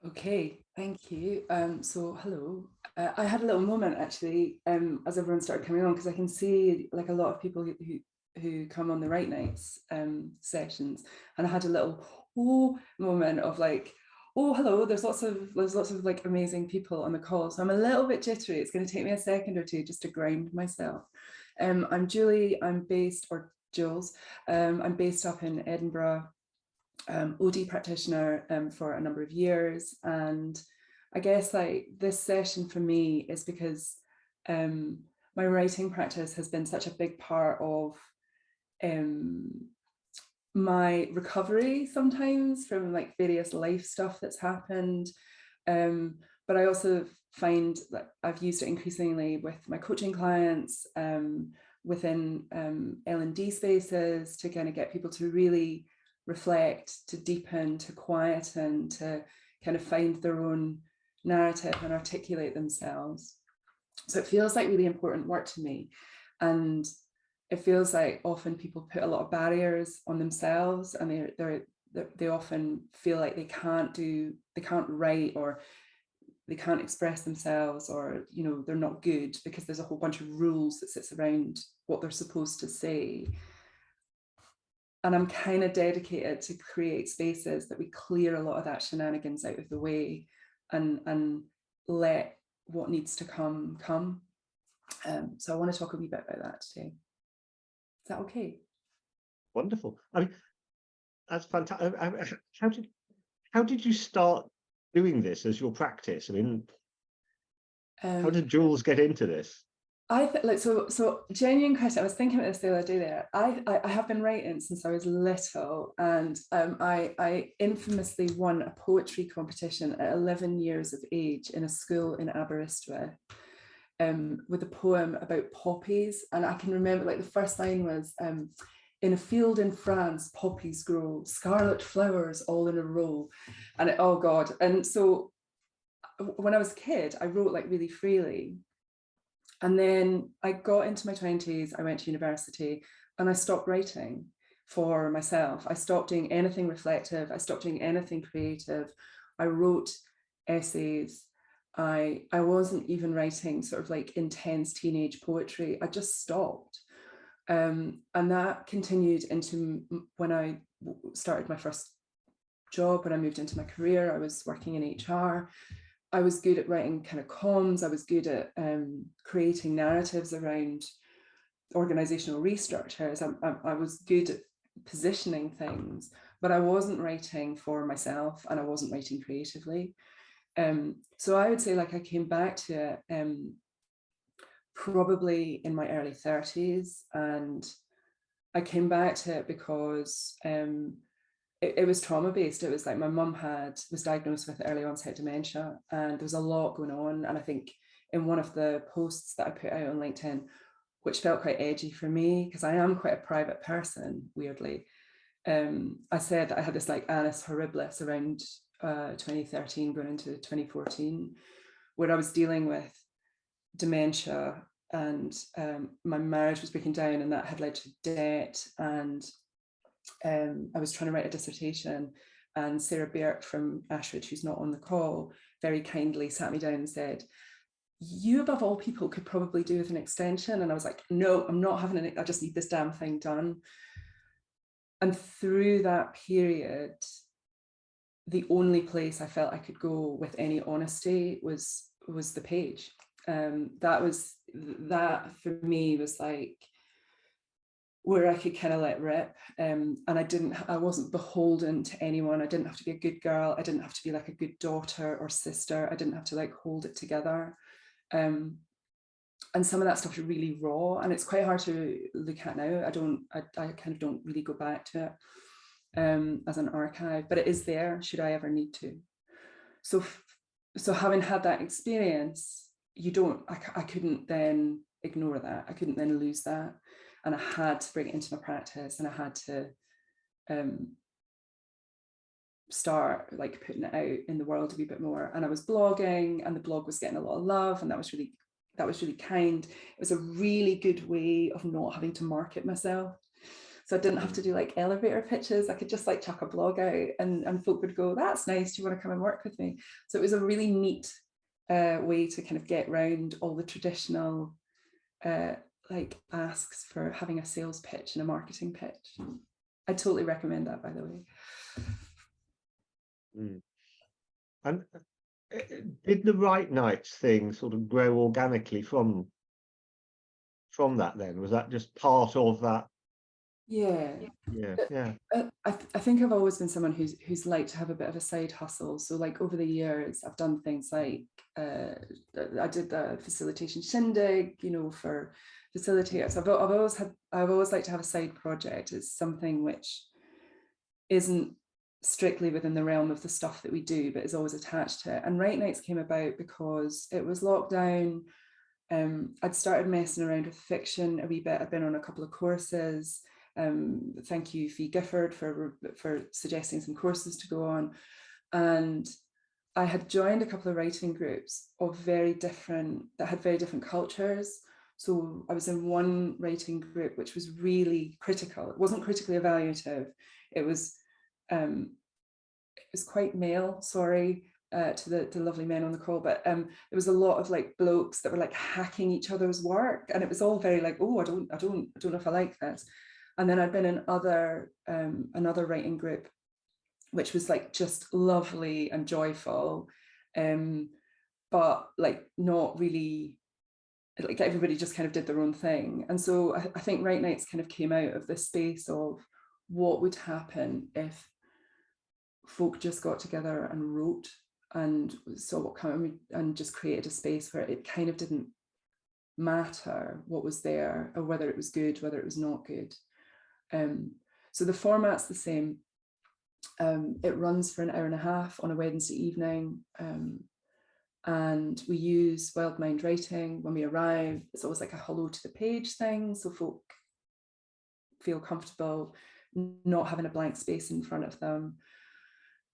Okay, thank you. So hello. I had a little moment actually as everyone started coming on, because I can see like a lot of people who come on the Right Nights sessions, and I had a little moment of like, oh hello, there's lots of like amazing people on the call. So I'm a little bit jittery. It's going to take me a second or two just to ground myself. I'm Julie. Or Jules. I'm based up in Edinburgh. OD practitioner for a number of years, and I guess like this session for me is because my writing practice has been such a big part of my recovery sometimes from like various life stuff that's happened, but I also find that I've used it increasingly with my coaching clients, within L&D spaces, to kind of get people to really reflect, to deepen, to quieten, to kind of find their own narrative and articulate themselves. So it feels like really important work to me. And it feels like often people put a lot of barriers on themselves, and they often feel like they can't write, or they can't express themselves, or they're not good because there's a whole bunch of rules that sits around what they're supposed to say. And I'm kind of dedicated to create spaces that we clear a lot of that shenanigans out of the way, and let what needs to come. So I want to talk a wee bit about that today. Is that okay? Wonderful. I mean, that's fantastic. How did you start doing this as your practice? I mean, how did Jules get into this? So genuine question. I was thinking about this the other day there. I have been writing since I was little, and I infamously won a poetry competition at 11 years of age in a school in Aberystwyth, with a poem about poppies. And I can remember like the first line was, in a field in France, poppies grow, scarlet flowers all in a row. And oh God. And so when I was a kid, I wrote like really freely. And then I got into my 20s, I went to university, and I stopped writing for myself. I stopped doing anything reflective. I stopped doing anything creative. I wrote essays. I wasn't even writing sort of like intense teenage poetry. I just stopped. And that continued into when I started my first job, when I moved into my career. I was working in HR. I was good at writing kind of comms. I was good at creating narratives around organizational restructures. I was good at positioning things, but I wasn't writing for myself, and I wasn't writing creatively. So I would say like I came back to it probably in my early 30s, and I came back to it because it was trauma-based. It was like my mum was diagnosed with early onset dementia, and there was a lot going on. And I think in one of the posts that I put out on LinkedIn, which felt quite edgy for me because I am quite a private person, weirdly, I said that I had this like annus horribilis around 2013 going into 2014, where I was dealing with dementia, and my marriage was breaking down, and that had led to debt. And I was trying to write a dissertation, and Sarah Baird from Ashridge, who's not on the call, very kindly sat me down and said, you above all people could probably do with an extension. And I was like, no, I'm not having it. I just need this damn thing done. And through that period, the only place I felt I could go with any honesty was the page. That for me was like where I could kind of let rip, and I wasn't beholden to anyone. I didn't have to be a good girl. I didn't have to be like a good daughter or sister. I didn't have to like hold it together. And some of that stuff is really raw, and it's quite hard to look at now. I kind of don't really go back to it as an archive, but it is there should I ever need to. So having had that experience, I couldn't then ignore that. I couldn't then lose that. And I had to bring it into my practice, and I had to start like putting it out in the world a wee bit more. And I was blogging, and the blog was getting a lot of love, and that was really kind. It was a really good way of not having to market myself. So I didn't have to do like elevator pitches. I could just like chuck a blog out and folk would go, that's nice, do you want to come and work with me? So it was a really neat way to kind of get round all the traditional like asks for having a sales pitch and a marketing pitch. I totally recommend that, by the way. And did the Right Nights thing sort of grow organically from that then? Was that just part of that? Yeah. I think I've always been someone who's liked to have a bit of a side hustle. So like over the years, I've done things like I did the facilitation shindig, you know, for facilitators. I've always liked to have a side project. It's something which isn't strictly within the realm of the stuff that we do, but is always attached to it. And Right Nights came about because it was lockdown. I'd started messing around with fiction a wee bit. I'd been on a couple of courses. Thank you, Fee Gifford, for suggesting some courses to go on. And I had joined a couple of writing groups that had very different cultures. So I was in one writing group which was really critical. It wasn't critically evaluative. It was quite male, sorry, to the lovely men on the call, but there was a lot of like blokes that were like hacking each other's work, and it was all very like, oh, I don't know if I like this. And then I'd been in another writing group, which was like just lovely and joyful, but like not really, like everybody just kind of did their own thing. And so I think Right Nights kind of came out of this space of what would happen if folk just got together and wrote and saw what coming, and just created a space where it kind of didn't matter what was there or whether it was good, whether it was not good. So the format's the same. It runs for an hour and a half on a Wednesday evening, and we use Wild Mind writing. When we arrive, it's always like a hello to the page thing, so folk feel comfortable not having a blank space in front of them.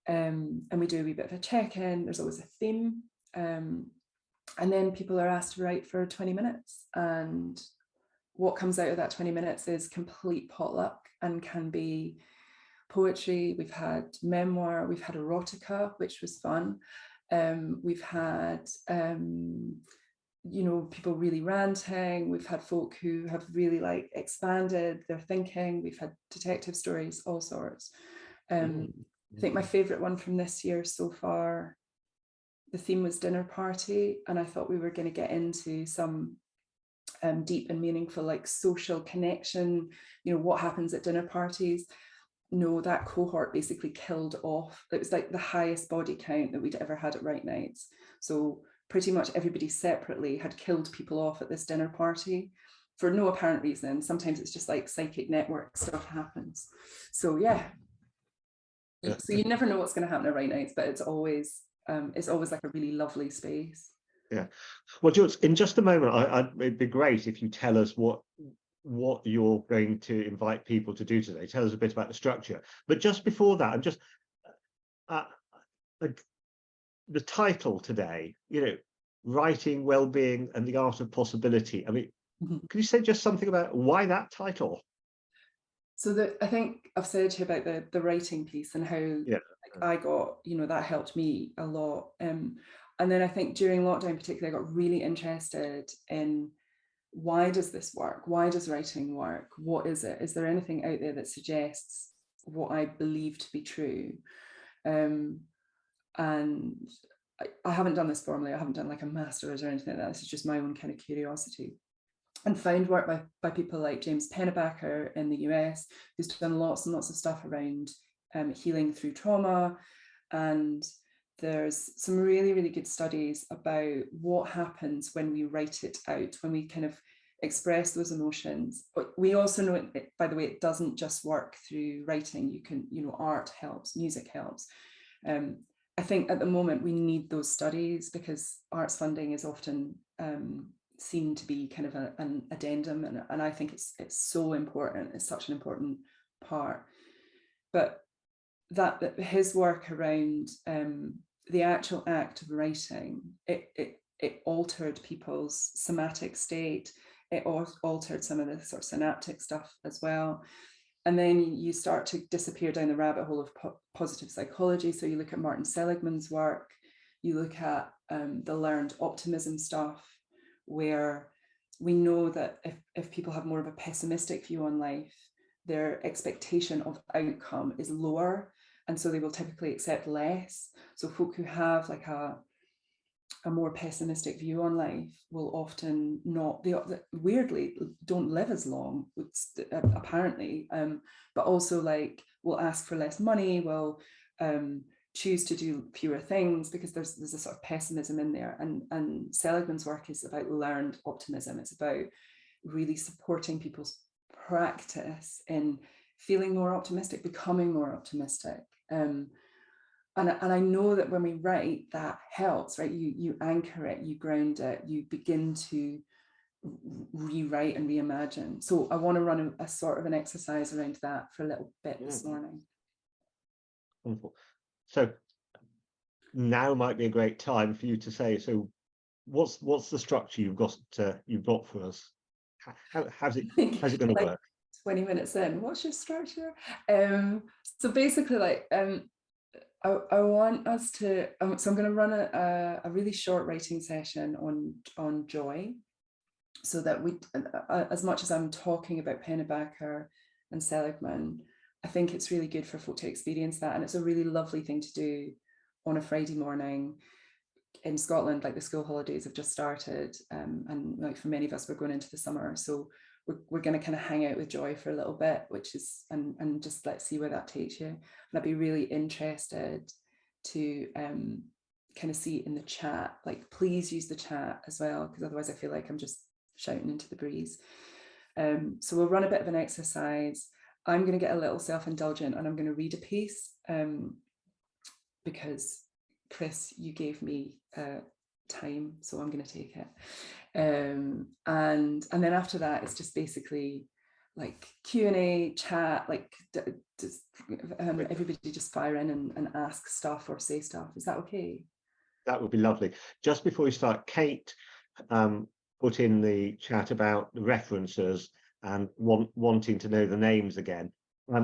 And we do a wee bit of a check-in. There's always a theme, and then people are asked to write for 20 minutes, and what comes out of that 20 minutes is complete potluck and can be poetry. We've had memoir, we've had erotica, which was fun. We've had people really ranting. We've had folk who have really like expanded their thinking. We've had detective stories, all sorts. I think my favorite one from this year so far, the theme was dinner party, and I thought we were going to get into some deep and meaningful like social connection, what happens at dinner parties. No, that cohort basically killed off. It was like the highest body count that we'd ever had at Right Nights. So pretty much everybody separately had killed people off at this dinner party for no apparent reason. Sometimes it's just like psychic network stuff happens. So yeah. So you never know what's going to happen at Right Nights, but it's always like a really lovely space. Yeah. Well, Jules, in just a moment, it'd be great if you tell us what you're going to invite people to do today. Tell us a bit about the structure. But just before that, I'm just the title today, writing, well-being, and the art of possibility. I mean, can you say just something about why that title? So I think I've said to you about the writing piece and how I got, that helped me a lot. And then I think during lockdown particularly, I got really interested in why does this work? Why does writing work? What is it? Is there anything out there that suggests what I believe to be true? And I haven't done this formally. I haven't done like a master's or anything like that. This is just my own kind of curiosity. And found work by people like James Pennebaker in the US, who's done lots and lots of stuff around healing through trauma. And there's some really, really good studies about what happens when we write it out, when we kind of express those emotions. But we also know, by the way, it doesn't just work through writing. You can, art helps, music helps. I think at the moment we need those studies because arts funding is often seen to be kind of an addendum, and I think it's so important. It's such an important part. But that his work around the actual act of writing, it altered people's somatic state. It altered some of the sort of synaptic stuff as well. And then you start to disappear down the rabbit hole of positive psychology. So you look at Martin Seligman's work, you look at the learned optimism stuff, where we know that if people have more of a pessimistic view on life, their expectation of outcome is lower, and so they will typically accept less. So folk who have like a more pessimistic view on life will often not, they weirdly don't live as long, apparently, but also like will ask for less money, will choose to do fewer things, because there's a sort of pessimism in there. And Seligman's work is about learned optimism. It's about really supporting people's practice in feeling more optimistic, becoming more optimistic. And I know that when we write, that helps, right? You anchor it, you ground it, you begin to rewrite and reimagine. So I want to run a sort of an exercise around that for a little bit this morning. Wonderful. So now might be a great time for you to say, so what's the structure you've got for us? How's it going to work? 20 minutes in, what's your structure? So basically, like, I want us to, so I'm going to run a really short writing session on joy, so that we, as much as I'm talking about Pennebaker and Seligman, I think it's really good for folk to experience that. And it's a really lovely thing to do on a Friday morning in Scotland. Like, the school holidays have just started, and like for many of us, we're going into the summer. So we're going to kind of hang out with joy for a little bit, which is, and just let's see where that takes you. And I'd be really interested to kind of see in the chat, like, please use the chat as well, because otherwise I feel like I'm just shouting into the breeze. So we'll run a bit of an exercise. I'm going to get a little self-indulgent, and I'm going to read a piece, because Chris, you gave me time, so I'm going to take it. And then after that, it's just basically like Q&A, chat, like everybody just fire in and ask stuff or say stuff. Is that okay? That would be lovely. Just before we start, Kate put in the chat about the references and wanting to know the names again.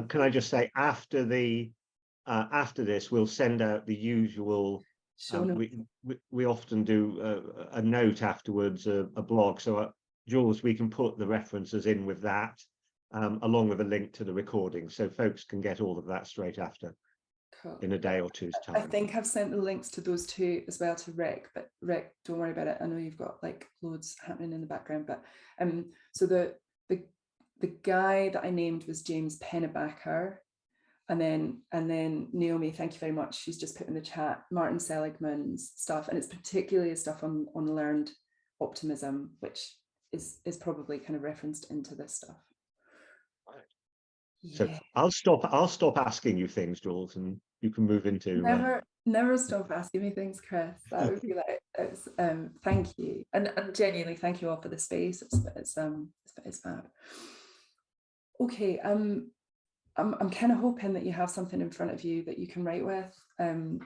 Can I just say, after this, we'll send out the usual. We often do a note afterwards, a blog. So Jules, we can put the references in with that, along with a link to the recording, so folks can get all of that straight after. Cool. In a day or two's time. I think I've sent the links to those two as well to Rick, but Rick, don't worry about it. I know you've got like loads happening in the background, but so the guy that I named was James Pennebaker. And then Naomi, thank you very much. She's just put in the chat Martin Seligman's stuff, and it's particularly stuff on learned optimism, which is probably kind of referenced into this stuff. Right. So yeah. I'll stop asking you things, Jules, and you can move into. Never stop asking me things, Chris. That would be like, it's thank you, and genuinely thank you all for the space. It's fab. Okay. I'm kind of hoping that you have something in front of you that you can write with, and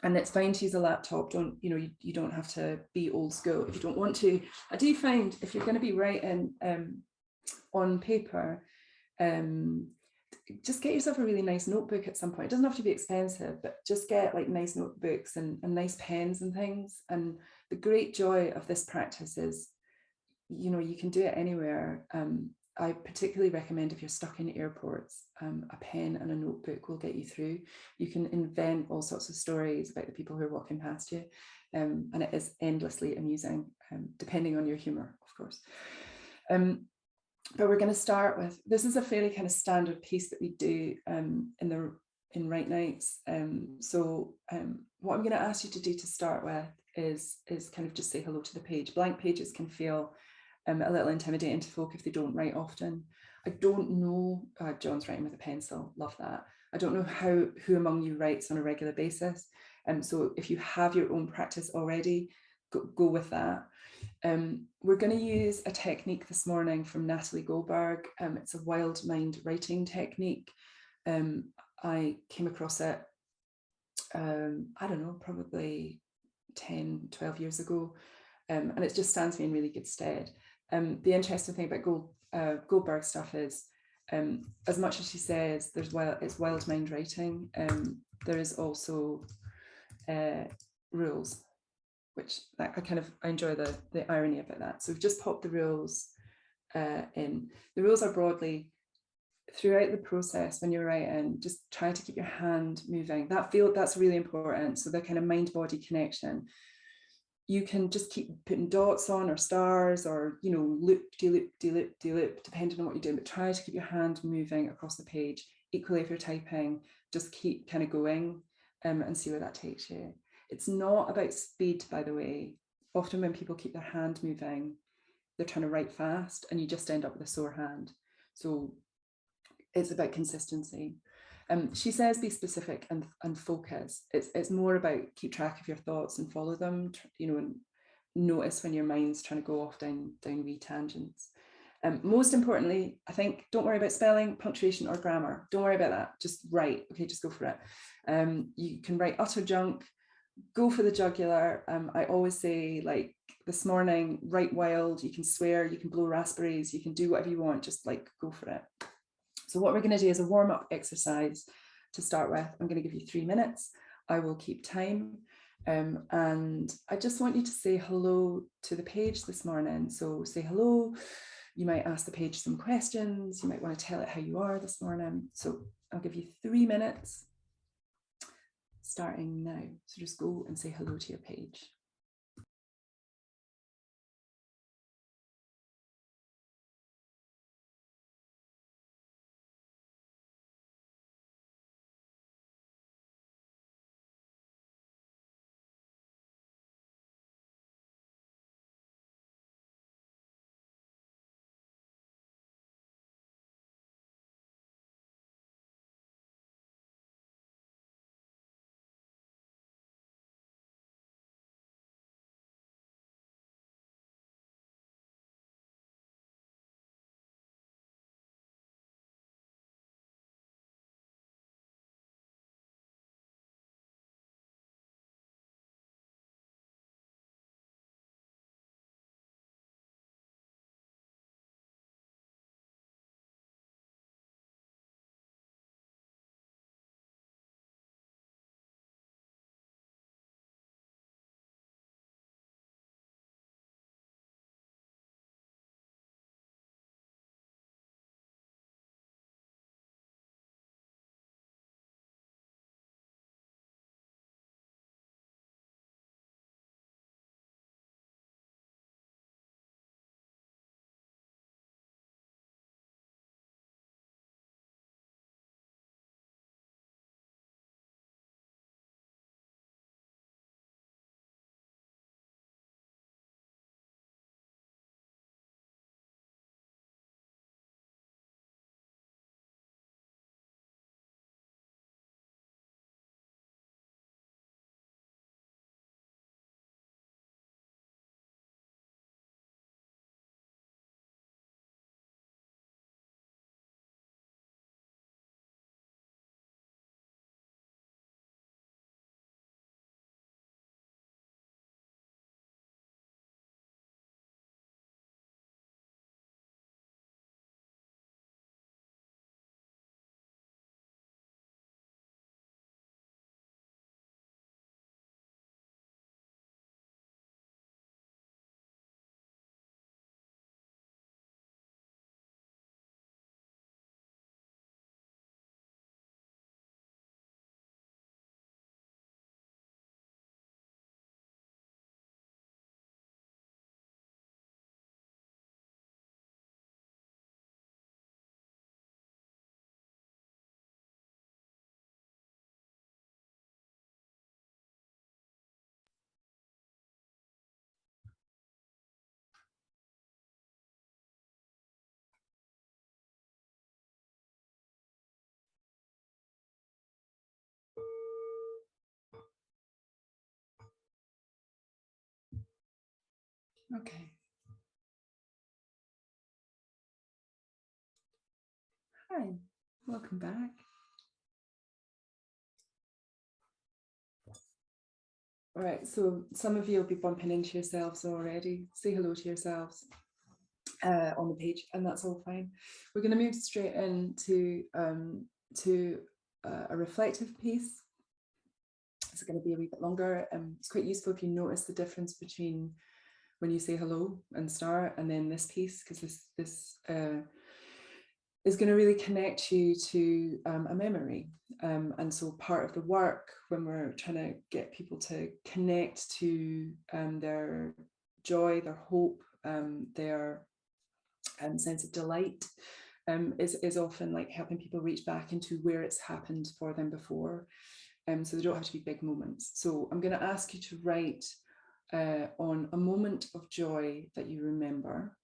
it's fine to use a laptop. You don't have to be old school if you don't want to. I do find if you're going to be writing on paper, just get yourself a really nice notebook at some point. It doesn't have to be expensive, but just get like nice notebooks and nice pens and things. And the great joy of this practice is, you can do it anywhere. I particularly recommend, if you're stuck in airports, a pen and a notebook will get you through. You can invent all sorts of stories about the people who are walking past you, and it is endlessly amusing, depending on your humour, of course. But we're going to start with, this is a fairly kind of standard piece that we do in Write Nights. So what I'm going to ask you to do to start with is kind of just say hello to the page. Blank pages can feel a little intimidating to folk if they don't write often. I don't know, John's writing with a pencil, love that. I don't know who among you writes on a regular basis. So if you have your own practice already, go with that. We're going to use a technique this morning from Natalie Goldberg. It's a wild mind writing technique. I came across it, I don't know, probably 10, 12 years ago. And it just stands me in really good stead. The interesting thing about Goldberg stuff is As much as she says it's wild mind writing, there is also rules, which I enjoy the irony about that. So we've just popped the rules in. The rules are broadly, throughout the process when you're writing, just try to keep your hand moving. That's really important. So the kind of mind-body connection. You can just keep putting dots on or stars or, loop, de-loop, de-loop, de-loop, depending on what you're doing, but try to keep your hand moving across the page. Equally, if you're typing, just keep kind of going and see where that takes you. It's not about speed, by the way. Often when people keep their hand moving, they're trying to write fast and you just end up with a sore hand. So it's about consistency. She says be specific and focus. It's more about keep track of your thoughts and follow them, and notice when your mind's trying to go off down wee tangents. Most importantly, I think, don't worry about spelling, punctuation or grammar. Don't worry about that. Just write. Okay, just go for it. You can write utter junk, go for the jugular. I always say, like this morning, write wild. You can swear, you can blow raspberries, you can do whatever you want. Just go for it. So what we're going to do is a warm-up exercise to start with. I'm going to give you 3 minutes. I will keep time. And I just want you to say hello to the page this morning. So say hello. You might ask the page some questions. You might want to tell it how you are this morning. So I'll give you 3 minutes starting now. So just go and say hello to your page. Okay. Hi, welcome back. All right, so some of you will be bumping into yourselves already. Say hello to yourselves. on the page, and that's all fine. We're going to move straight into a reflective piece. It's going to be a wee bit longer. It's quite useful if you notice the difference between when you say hello and start and then this piece, because this is going to really connect you to a memory. And so part of the work when we're trying to get people to connect to their joy, their hope, their sense of delight is often like helping people reach back into where it's happened for them before. So they don't have to be big moments. So I'm going to ask you to write on a moment of joy that you remember.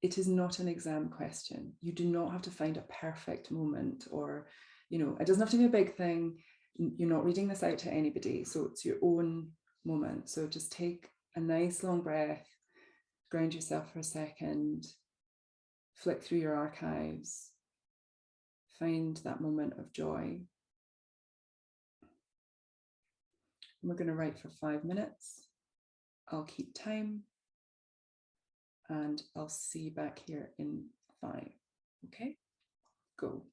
It is not an exam question. You do not have to find a perfect moment, or, you know, it doesn't have to be a big thing. You're not reading this out to anybody. So it's your own moment. So just take a nice long breath, ground yourself for a second, flick through your archives, find that moment of joy. And we're going to write for 5 minutes. I'll keep time, and I'll see you back here in 5. Okay, go.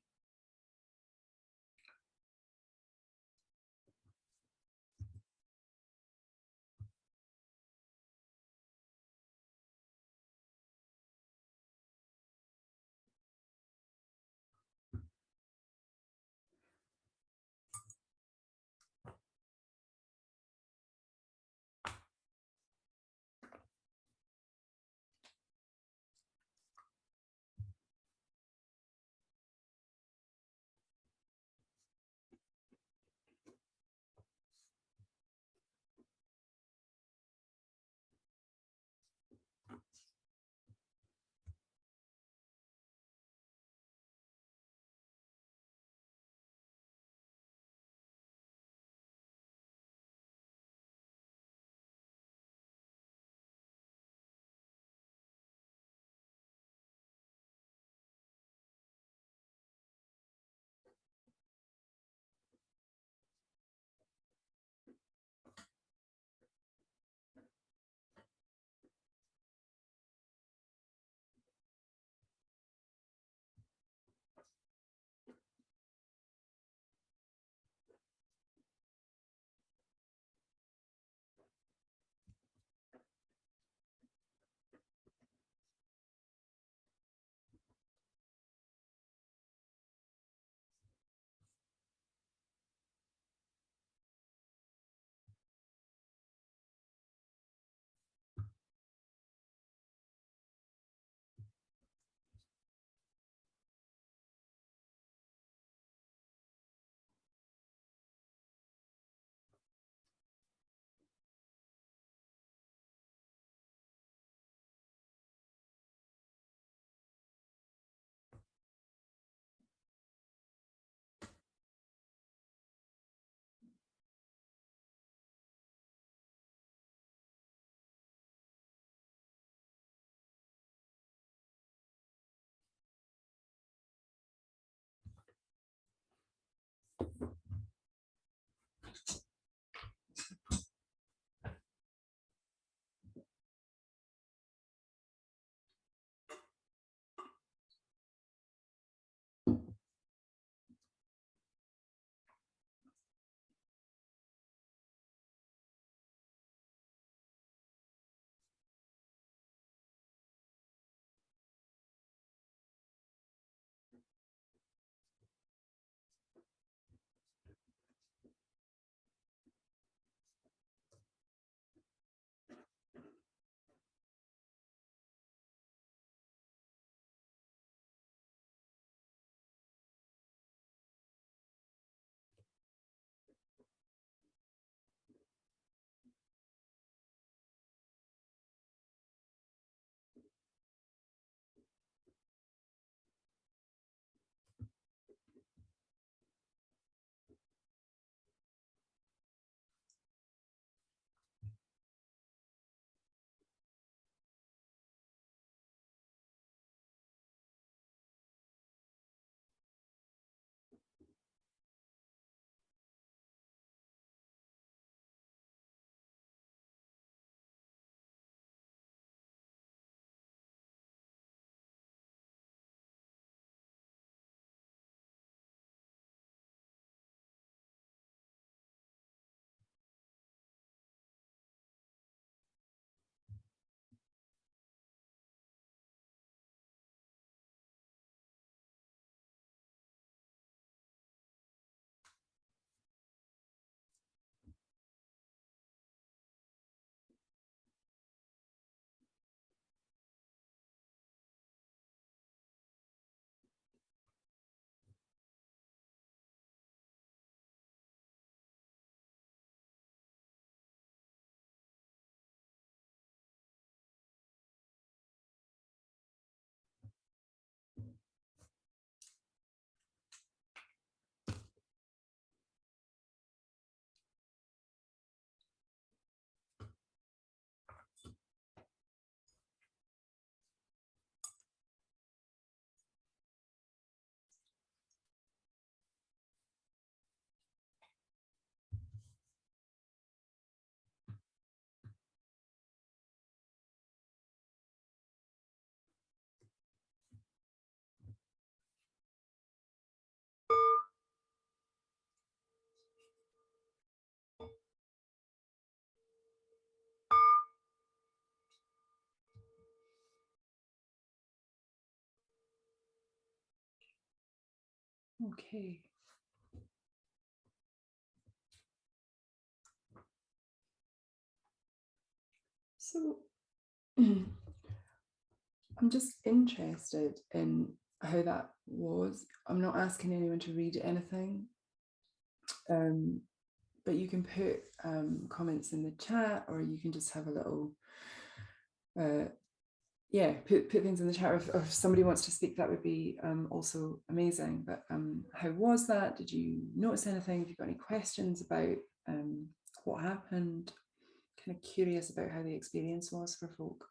Okay. So I'm just interested in how that was. I'm not asking anyone to read anything, but you can put comments in the chat, or you can just have a little, put things in the chat. Or if somebody wants to speak, that would be also amazing. But how was that? Did you notice anything? Have you got any questions about what happened? Kind of curious about how the experience was for folk.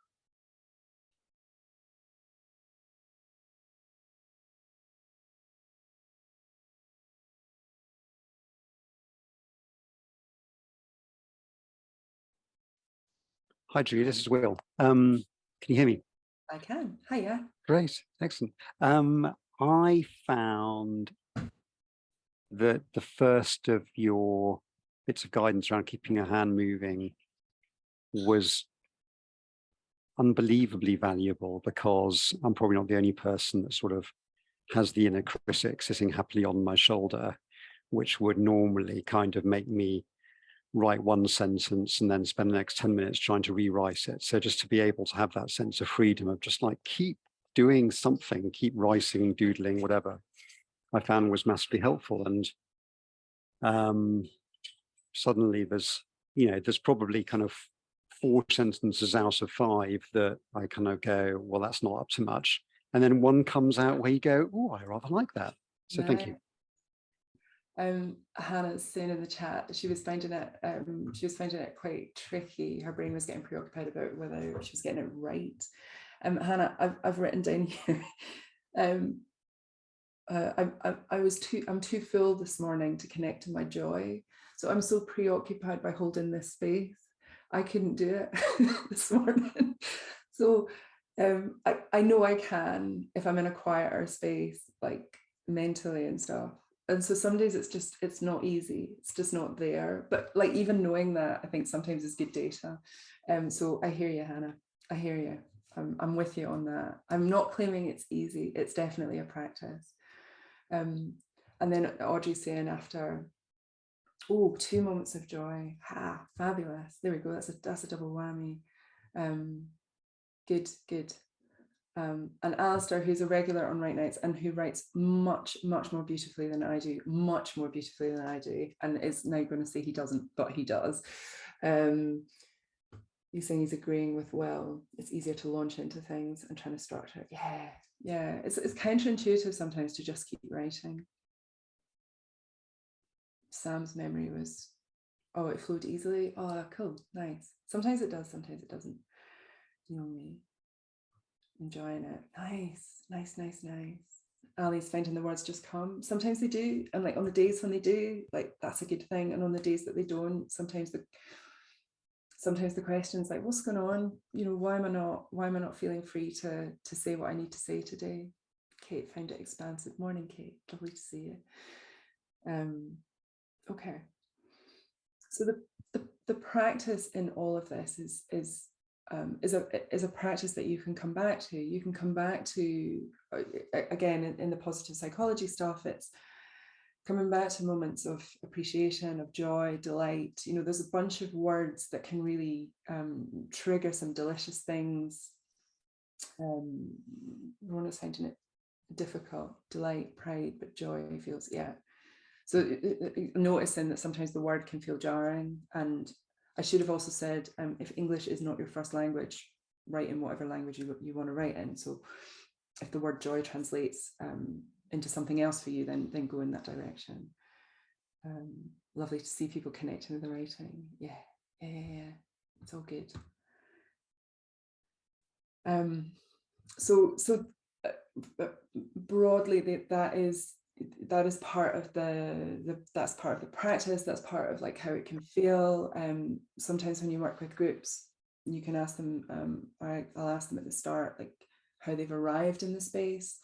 Hi, Julie, this is Will. Can you hear me? I can. Hiya. Great, excellent. I found that the first of your bits of guidance around keeping your hand moving was unbelievably valuable, because I'm probably not the only person that sort of has the inner critic sitting happily on my shoulder, which would normally kind of make me write one sentence and then spend the next 10 minutes trying to rewrite it. So just to be able to have that sense of freedom of just like keep doing something, keep writing, doodling, whatever, I found was massively helpful. And suddenly there's probably kind of 4 sentences out of 5 that I kind of go, well, that's not up to much. And then one comes out where you go, oh, I rather like that. So thank you. Hannah's saying in the chat she was finding it quite tricky. Her brain was getting preoccupied about whether she was getting it right. Hannah, I've written down here. I'm too full this morning to connect to my joy. So I'm so preoccupied by holding this space, I couldn't do it this morning. So I know I can if I'm in a quieter space, like mentally and stuff. And so some days it's not easy. It's just not there. But like even knowing that, I think sometimes is good data. So I hear you, Hannah. I hear you. I'm with you on that. I'm not claiming it's easy. It's definitely a practice. And then Audrey saying after, 2 moments of joy. Fabulous. There we go. That's a double whammy. Good. And Alistair, who's a regular on Write Nights and who writes much more beautifully than I do, and is now going to say he doesn't, but he does. He's saying he's agreeing with Will. It's easier to launch into things and trying to structure. Yeah. It's counterintuitive sometimes to just keep writing. Sam's memory was, it flowed easily. Oh, cool, nice. Sometimes it does, sometimes it doesn't. You know me. Enjoying it. Nice. Ali's finding the words just come. Sometimes they do, and like on the days when they do, like that's a good thing. And on the days that they don't, sometimes the question's like, what's going on? You know, why am I not feeling free to say what I need to say today? Kate found it expansive. Morning, Kate. Lovely to see you. Okay. So the practice in all of this is a practice that you can come back to. You can come back to, again, in the positive psychology stuff, it's coming back to moments of appreciation, of joy, delight. You know, there's a bunch of words that can really trigger some delicious things. Rona's finding it difficult. Delight, pride, but joy feels, yeah. So noticing that sometimes the word can feel jarring. And I should have also said, if English is not your first language, write in whatever language you want to write in. So if the word joy translates into something else for you, then go in that direction. Lovely to see people connecting with the writing. Yeah. It's all good. So broadly, that is part of that's part of the practice. That's part of like how it can feel. Sometimes when you work with groups, you can ask them, or I'll ask them at the start, like how they've arrived in the space,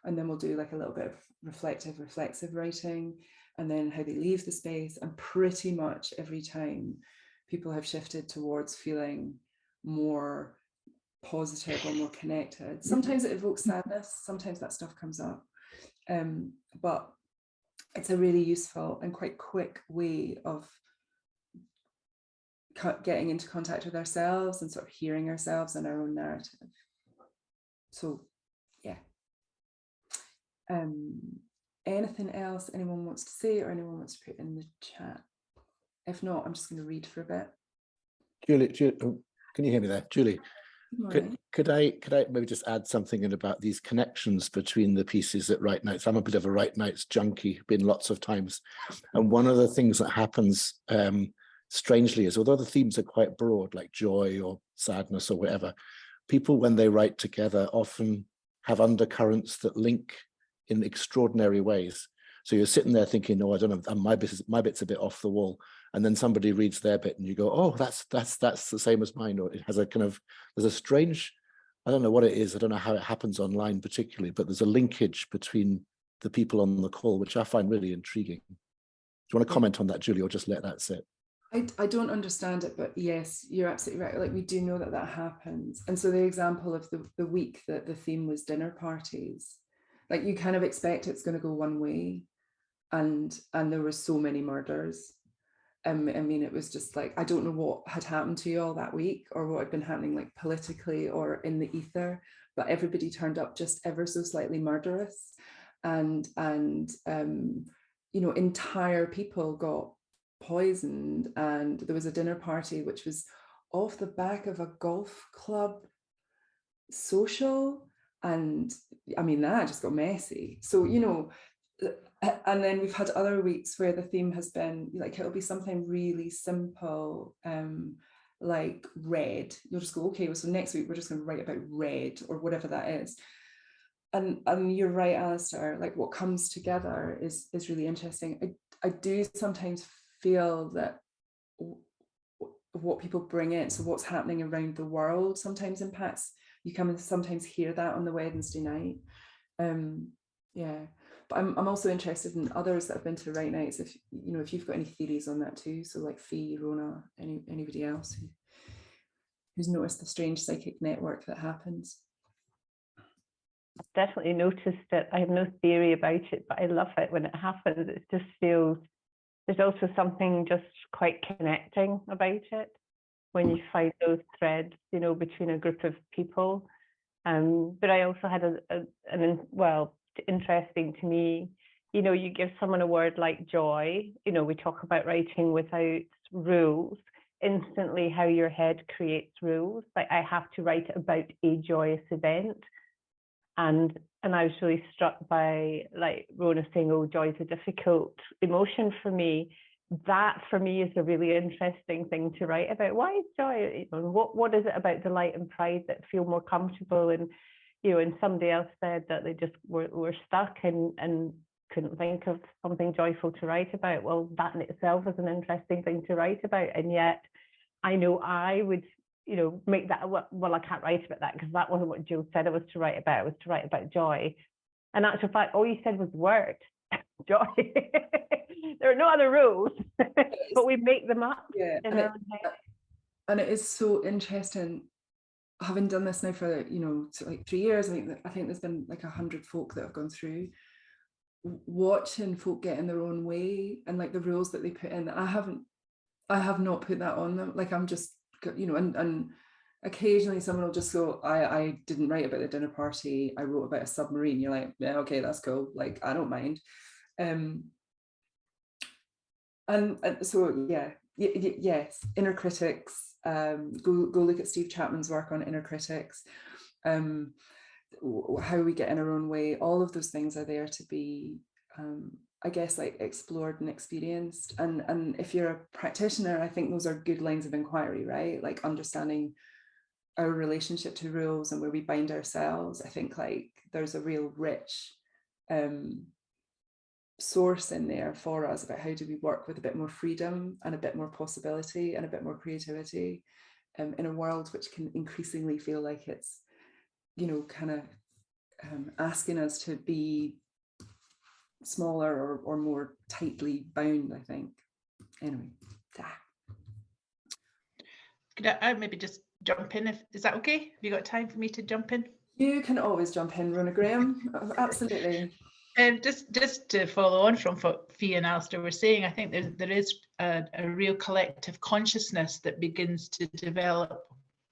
and then we'll do like a little bit of reflexive writing, and then how they leave the space. And pretty much every time people have shifted towards feeling more positive or more connected. Sometimes it evokes sadness, sometimes that stuff comes up, but it's a really useful and quite quick way of getting into contact with ourselves and sort of hearing ourselves and our own narrative. So yeah. Anything else anyone wants to say or anyone wants to put in the chat? If not, I'm just going to read for a bit. Julie, can you hear me there? Julie, Right. could I maybe just add something in about these connections between the pieces at Right Nights? I'm a bit of a Right Nights junkie, been lots of times. And one of the things that happens strangely is, although the themes are quite broad, like joy or sadness or whatever, people, when they write together, often have undercurrents that link in extraordinary ways. So you're sitting there thinking, oh, I don't know, my bit's a bit off the wall. And then somebody reads their bit and you go, oh, that's the same as mine. Or it has a kind of, there's a strange, I don't know what it is. I don't know how it happens online particularly, but there's a linkage between the people on the call, which I find really intriguing. Do you want to comment on that, Julie, or just let that sit? I don't understand it, but yes, you're absolutely right. Like, we do know that that happens. And so the example of the week that the theme was dinner parties, like, you kind of expect it's going to go one way, and there were so many murders. I mean, it was just like, I don't know what had happened to you all that week or what had been happening, like, politically or in the ether, but everybody turned up just ever so slightly murderous, and you know, entire people got poisoned. And there was a dinner party which was off the back of a golf club social, and I mean, that just got messy. So, you know, and then we've had other weeks where the theme has been like, it'll be something really simple, like red. You'll just go, okay, well, so next week we're just going to write about red or whatever that is. And you're right, Alistair, like, what comes together is really interesting. I do sometimes feel that what people bring in, so what's happening around the world, sometimes impacts. You come and sometimes hear that on the Wednesday night. Yeah, but I'm also interested in others that have been to Right Nights, if you know, if you've got any theories on that too. So like Fee, Rona, anybody else who's noticed the strange psychic network that happens. I've definitely noticed it. I have no theory about it, but I love it when it happens. It just feels, there's also something just quite connecting about it when you find those threads, you know, between a group of people. But I also had interesting to me, you know, you give someone a word like joy, you know, we talk about writing without rules, instantly how your head creates rules. Like, I have to write about a joyous event. And I was really struck by, like, Rona saying, oh, joy is a difficult emotion for me. That for me is a really interesting thing to write about. Why is joy? You know, what is it about delight and pride that feel more comfortable? And, you know, and somebody else said that they just were stuck and couldn't think of something joyful to write about. Well, that in itself is an interesting thing to write about. And yet I know I would, you know, make that, well, I can't write about that because that wasn't what Jill said I was to write about. I was to write about joy. In actual fact, all you said was the word joy. There are no other rules, but we make them up. Yeah, and it is so interesting, having done this now for, you know, like 3 years. I think there's been like 100 folk that have gone through, watching folk get in their own way and like the rules that they put in. I have not put that on them. Like, I'm just, you know, and occasionally someone will just go, I didn't write about the dinner party, I wrote about a submarine. You're like, yeah, okay, that's cool, like, I don't mind. And so yeah, yes, inner critics. Go look at Steve Chapman's work on inner critics. How we get in our own way, all of those things are there to be, I guess, like, explored and experienced. And if you're a practitioner, I think those are good lines of inquiry, right? Like, understanding our relationship to rules and where we bind ourselves. I think, like, there's a real rich source in there for us about how do we work with a bit more freedom and a bit more possibility and a bit more creativity, in a world which can increasingly feel like it's, you know, kind of asking us to be smaller or more tightly bound, I think. Anyway, Could I maybe just jump in? Is that okay? Have you got time for me to jump in? You can always jump in, Rona Graham. Absolutely. Just to follow on from what Fee and Alistair were saying, I think there is a real collective consciousness that begins to develop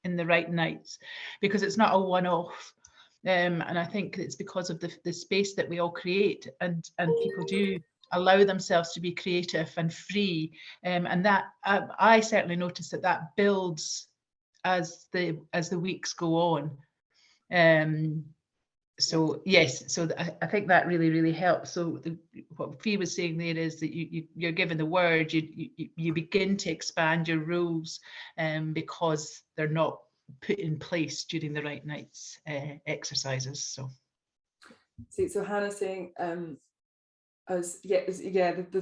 in the right nights, because it's not a one-off. And I think it's because of the space that we all create, and people do allow themselves to be creative and free. And that I certainly notice that builds as the weeks go on. So yes, so I think that really helps. So what Fee was saying there is that you're given the word, you begin to expand your rules, because they're not put in place during the right nights exercises. So Hannah's saying, the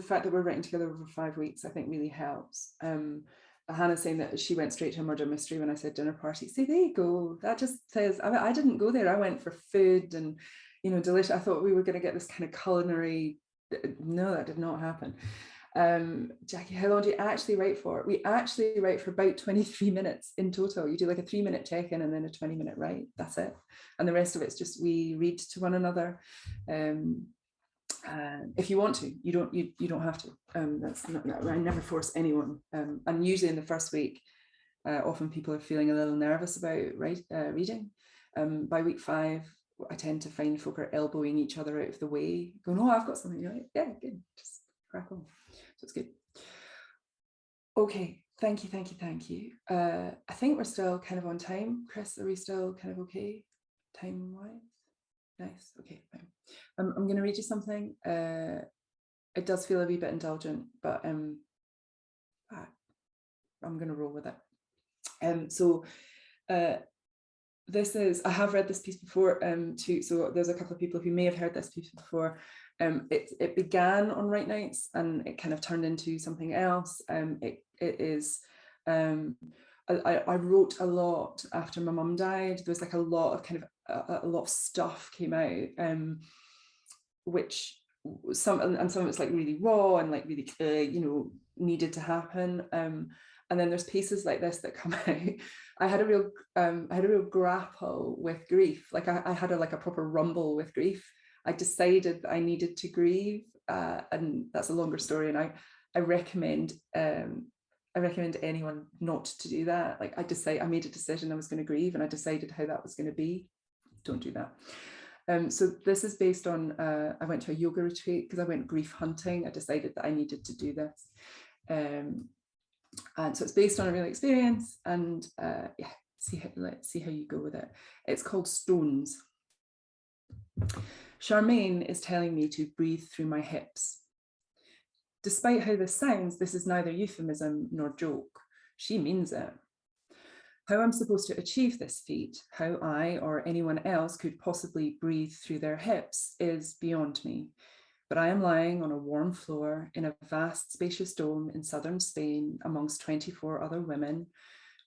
fact that we're writing together over 5 weeks, I think really helps. Hannah's saying that she went straight to a murder mystery when I said dinner party. See, there you go. That just says, I didn't go there. I went for food and, delicious. I thought we were going to get this kind of culinary. No, that did not happen. Jackie, how long do you actually write for? We actually write for about 23 minutes in total. You do like a 3-minute check-in and then a 20-minute write. That's it. And the rest of it's just we read to one another. If you want to, you don't have to. That's not, I never force anyone. And usually in the first week, often people are feeling a little nervous about reading. By week 5, I tend to find folk are elbowing each other out of the way, going, "Oh, I've got something." You're like, "Yeah, good, just crack on." So it's good. Okay, thank you. I think we're still kind of on time. Chris, are we still kind of okay time-wise? Nice. Okay, fine. I'm going to read you something. It does feel a wee bit indulgent, but I'm going to roll with it. This is, I have read this piece before too, so there's a couple of people who may have heard this piece before. It began on Right Nights and it kind of turned into something else. It is, I wrote a lot after my mum died. There was like a lot of stuff came out, which some of it's like really raw and like really needed to happen. And then there's pieces like this that come out. I had a real grapple with grief. Like I had a proper rumble with grief. I decided that I needed to grieve, and that's a longer story. And I recommend anyone not to do that. Like I made a decision I was going to grieve, and I decided how that was going to be. Don't do that. So this is based on, I went to a yoga retreat because I went grief hunting. I decided that I needed to do this. And so it's based on a real experience, and let's see how you go with it. It's called Stones. Charmaine is telling me to breathe through my hips. Despite how this sounds, this is neither euphemism nor joke. She means it. How I'm supposed to achieve this feat, how I or anyone else could possibly breathe through their hips, is beyond me. But I am lying on a warm floor in a vast, spacious dome in southern Spain amongst 24 other women,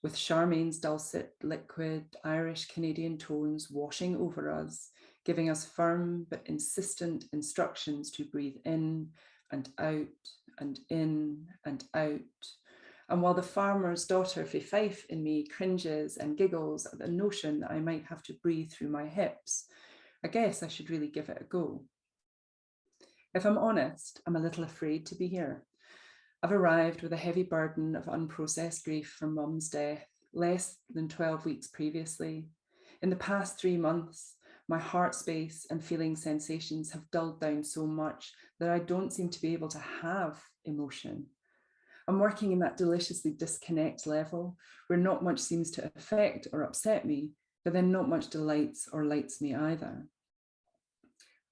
with Charmaine's dulcet, liquid, Irish, Canadian tones washing over us, giving us firm but insistent instructions to breathe in and out and in and out. And while the farmer's daughter, Fife in me, cringes and giggles at the notion that I might have to breathe through my hips, I guess I should really give it a go. If I'm honest, I'm a little afraid to be here. I've arrived with a heavy burden of unprocessed grief from Mum's death, less than 12 weeks previously. In the past 3 months, my heart space and feeling sensations have dulled down so much that I don't seem to be able to have emotion. I'm working in that deliciously disconnect level where not much seems to affect or upset me, but then not much delights or lights me either.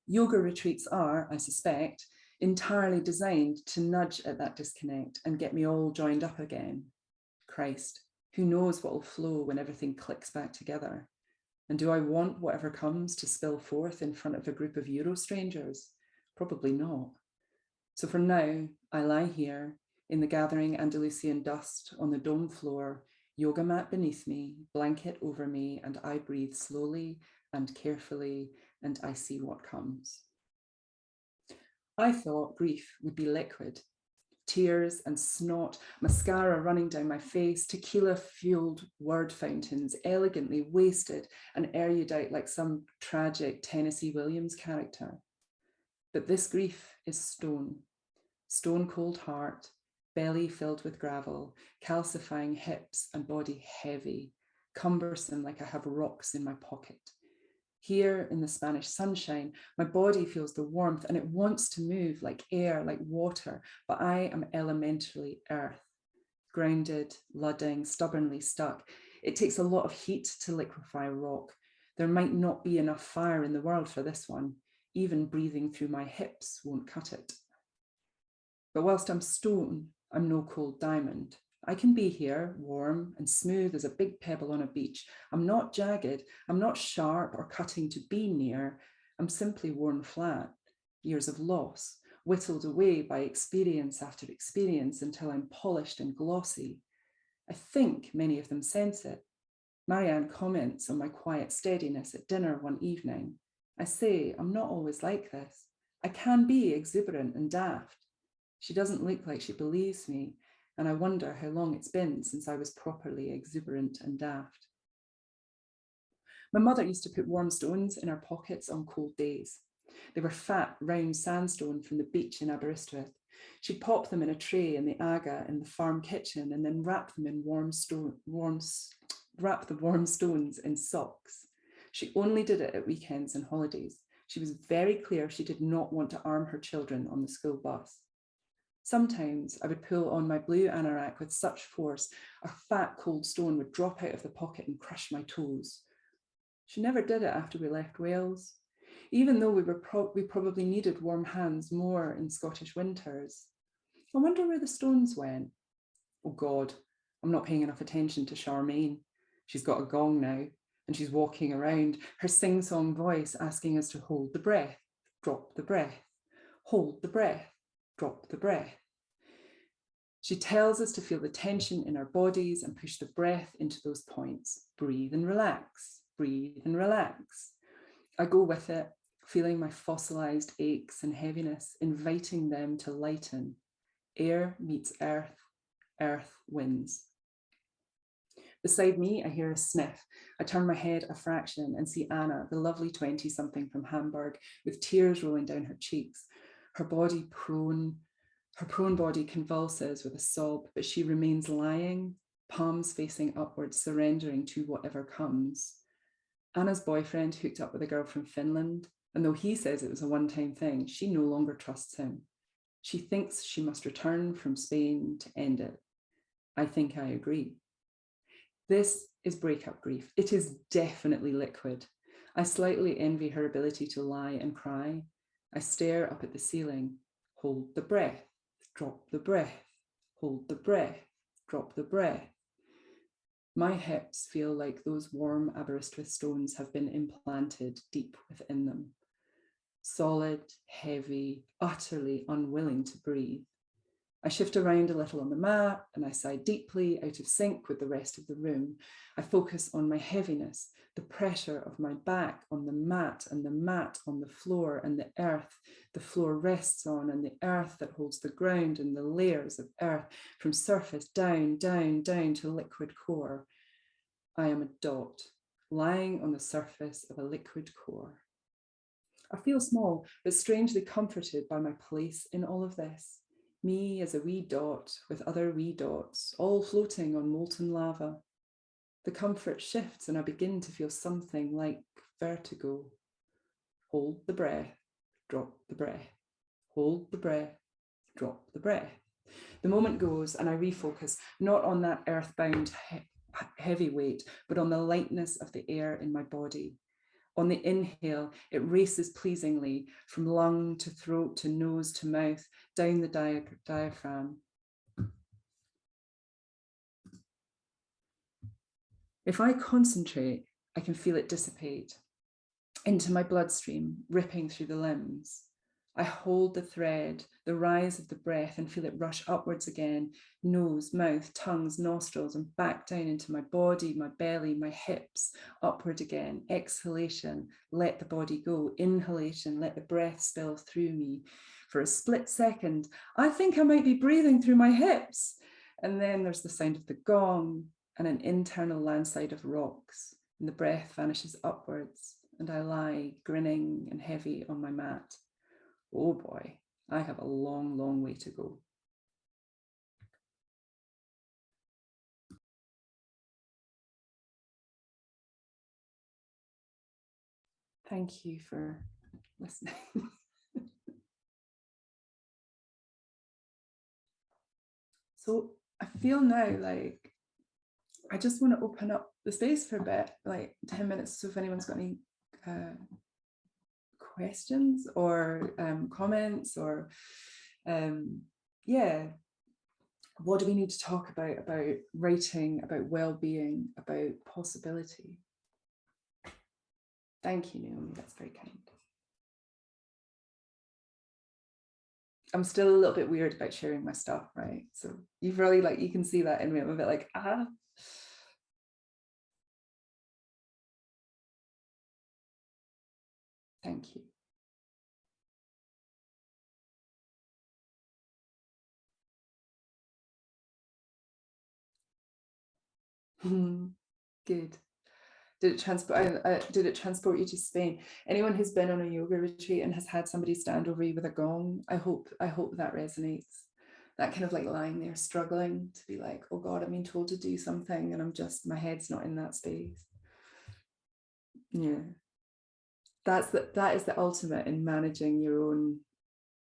Yoga retreats are, I suspect, entirely designed to nudge at that disconnect and get me all joined up again. Christ, who knows what will flow when everything clicks back together? And do I want whatever comes to spill forth in front of a group of Euro strangers? Probably not. So for now, I lie here in the gathering Andalusian dust on the dome floor, yoga mat beneath me, blanket over me, and I breathe slowly and carefully, and I see what comes. I thought grief would be liquid. Tears and snot, mascara running down my face, tequila-fueled word fountains, elegantly wasted and erudite like some tragic Tennessee Williams character. But this grief is stone, stone cold heart, belly filled with gravel, calcifying hips and body heavy, cumbersome like I have rocks in my pocket. Here in the Spanish sunshine, my body feels the warmth and it wants to move like air, like water, but I am elementally earth, grounded, ludding, stubbornly stuck. It takes a lot of heat to liquefy rock. There might not be enough fire in the world for this one. Even breathing through my hips won't cut it. But whilst I'm stone, I'm no cold diamond. I can be here, warm and smooth as a big pebble on a beach. I'm not jagged, I'm not sharp or cutting to be near. I'm simply worn flat, years of loss, whittled away by experience after experience until I'm polished and glossy. I think many of them sense it. Marianne comments on my quiet steadiness at dinner one evening. I say, I'm not always like this. I can be exuberant and daft. She doesn't look like she believes me, and I wonder how long it's been since I was properly exuberant and daft. My mother used to put warm stones in her pockets on cold days. They were fat, round sandstone from the beach in Aberystwyth. She'd pop them in a tray in the aga in the farm kitchen and then wrap them in wrap the warm stones in socks. She only did it at weekends and holidays. She was very clear she did not want to arm her children on the school bus. Sometimes I would pull on my blue anorak with such force, a fat cold stone would drop out of the pocket and crush my toes. She never did it after we left Wales, even though we probably needed warm hands more in Scottish winters. I wonder where the stones went. Oh God, I'm not paying enough attention to Charmaine. She's got a gong now, and she's walking around, her sing-song voice asking us to hold the breath, drop the breath, hold the breath, drop the breath. She tells us to feel the tension in our bodies and push the breath into those points. Breathe and relax, breathe and relax. I go with it, feeling my fossilized aches and heaviness, inviting them to lighten. Air meets earth, earth wins. Beside me, I hear a sniff. I turn my head a fraction and see Anna, the lovely 20-something from Hamburg, with tears rolling down her cheeks. Her prone body convulses with a sob, but she remains lying, palms facing upwards, surrendering to whatever comes. Anna's boyfriend hooked up with a girl from Finland, and though he says it was a one-time thing, she no longer trusts him. She thinks she must return from Spain to end it. I think I agree. This is breakup grief. It is definitely liquid. I slightly envy her ability to lie and cry. I stare up at the ceiling. Hold the breath, drop the breath, hold the breath, drop the breath. My hips feel like those warm Aberystwyth stones have been implanted deep within them. Solid, heavy, utterly unwilling to breathe. I shift around a little on the mat and I sigh deeply, out of sync with the rest of the room. I focus on my heaviness, the pressure of my back on the mat and the mat on the floor and the earth the floor rests on and the earth that holds the ground and the layers of earth from surface down, down, down to liquid core. I am a dot lying on the surface of a liquid core. I feel small, but strangely comforted by my place in all of this. Me as a wee dot with other wee dots, all floating on molten lava. The comfort shifts and I begin to feel something like vertigo. Hold the breath, drop the breath. Hold the breath, drop the breath. The moment goes and I refocus, not on that earthbound heavy weight, but on the lightness of the air in my body. On the inhale, it races pleasingly from lung to throat to nose to mouth, down the diaphragm. If I concentrate, I can feel it dissipate into my bloodstream, ripping through the limbs. I hold the thread, the rise of the breath, and feel it rush upwards again, nose, mouth, tongues, nostrils, and back down into my body, my belly, my hips, upward again. Exhalation, let the body go. Inhalation, let the breath spill through me. For a split second, I think I might be breathing through my hips. And then there's the sound of the gong and an internal landslide of rocks, and the breath vanishes upwards, and I lie grinning and heavy on my mat. oh boy, I have a long, long way to go. Thank you for listening. So I feel now like I just want to open up the space for a bit, like 10 minutes. So if anyone's got any questions or comments, or yeah, what do we need to talk about writing, about well-being, about possibility? Thank you, Naomi, that's very kind. I'm still a little bit weird about sharing my stuff, right? So you've really, like, you can see that in me. I'm a bit like, ah. Thank you. Good. Did it transport you to Spain? Anyone who's been on a yoga retreat and has had somebody stand over you with a gong, I hope that resonates. That kind of like lying there struggling to be like, oh God, I'm being told to do something and I'm just, my head's not in that space. Yeah. That is the ultimate in managing your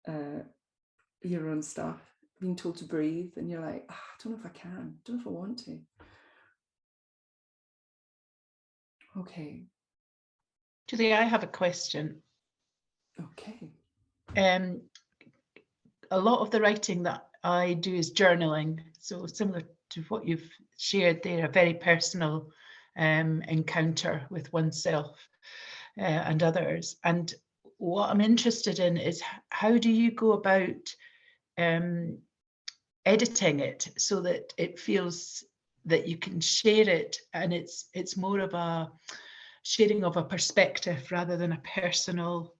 own stuff. Being told to breathe and you're like, oh, I don't know if I can, I don't know if I want to. Okay. Julie, I have a question. Okay. A lot of the writing that I do is journaling. So similar to what you've shared there, a very personal encounter with oneself and others. And what I'm interested in is how do you go about editing it so that it feels that you can share it and it's more of a sharing of a perspective rather than a personal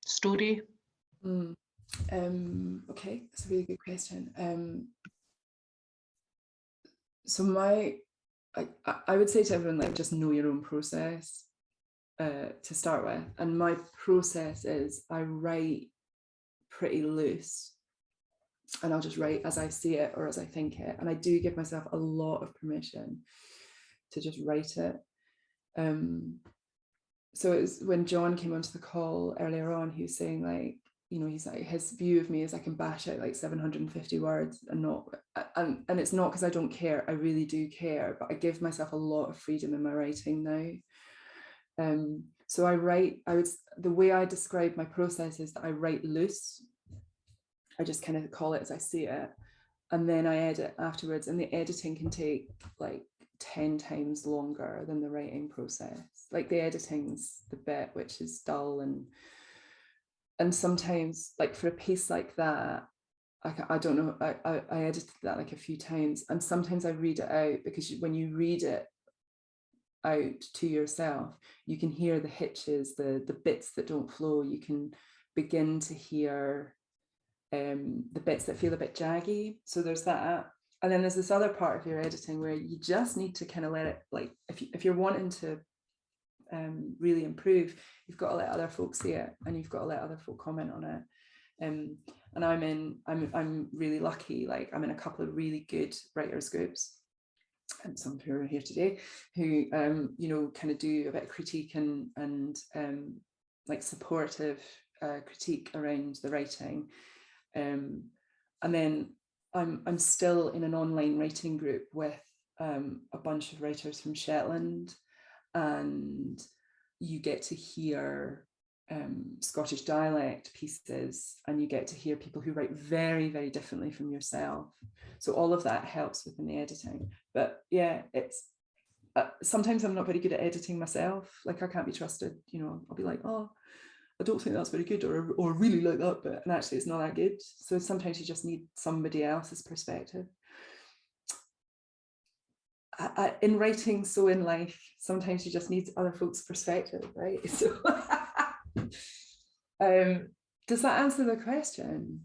story? Okay, that's a really good question. So I would say to everyone, like, just know your own process to start with. And my process is I write pretty loose and I'll just write as I see it or as I think it. And I do give myself a lot of permission to just write it. So it was when John came onto the call earlier on, he was saying, like, you know, he's like, his view of me is I can bash out like 750 words and it's not because I don't care, I really do care, but I give myself a lot of freedom in my writing now. So the way I describe my process is that I write loose. I just kind of call it as I see it. And then I edit afterwards, and the editing can take like 10 times longer than the writing process. Like the editing's the bit which is dull, and sometimes, like for a piece like that, I don't know, I edited that like a few times, and sometimes I read it out, because when you read it out to yourself, you can hear the hitches, the bits that don't flow. You can begin to hear the bits that feel a bit jaggy. So there's that. And then there's this other part of your editing where you just need to kind of let it, like, if you're wanting to really improve, you've got to let other folks see it, and you've got to let other folk comment on it. And I'm really lucky, like I'm in a couple of really good writers groups, and some who are here today, who you know, kind of do a bit of critique and like supportive critique around the writing. And then I'm still in an online writing group with a bunch of writers from Shetland, and you get to hear Scottish dialect pieces, and you get to hear people who write very, very differently from yourself. So all of that helps within the editing. But yeah, it's sometimes I'm not very good at editing myself. Like I can't be trusted, you know. I'll be like, oh, I don't think that's very good, or really like that bit, and actually it's not that good. So sometimes you just need somebody else's perspective. In writing, so in life, sometimes you just need other folks' perspective, right? So does that answer the question?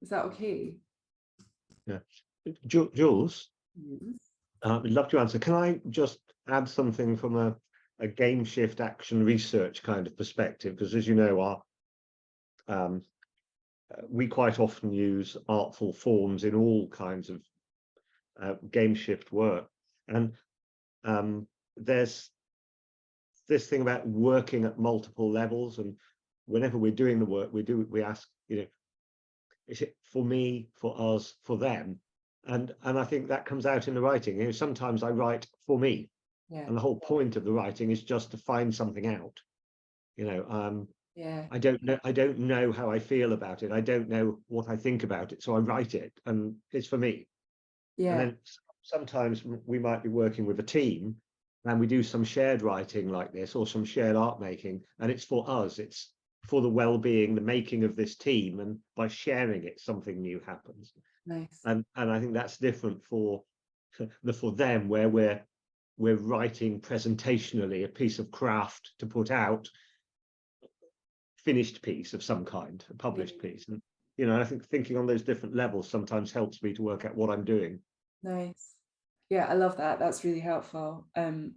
Is that okay? Yeah. Jules, Yes. I'd love to answer. Can I just add something from a GameShift action research kind of perspective? Because as you know, we quite often use artful forms in all kinds of GameShift work, and there's this thing about working at multiple levels, and whenever we're doing the work, we ask, is it for me, for us, for them? And I think that comes out in the writing. Sometimes I write for me, and the whole point of the writing is just to find something out. I don't know how I feel about it. I don't know what I think about it, so I write it, and it's for me. And then sometimes we might be working with a team, and we do some shared writing like this, or some shared art making, and it's for us. It's for the well-being, the making of this team, and by sharing it, something new happens. Nice. And I think that's different for them, where we're writing presentationally a piece of craft to put out, finished piece of some kind, a published piece. And I think thinking on those different levels sometimes helps me to work out what I'm doing. Nice. Yeah, I love that. That's really helpful. And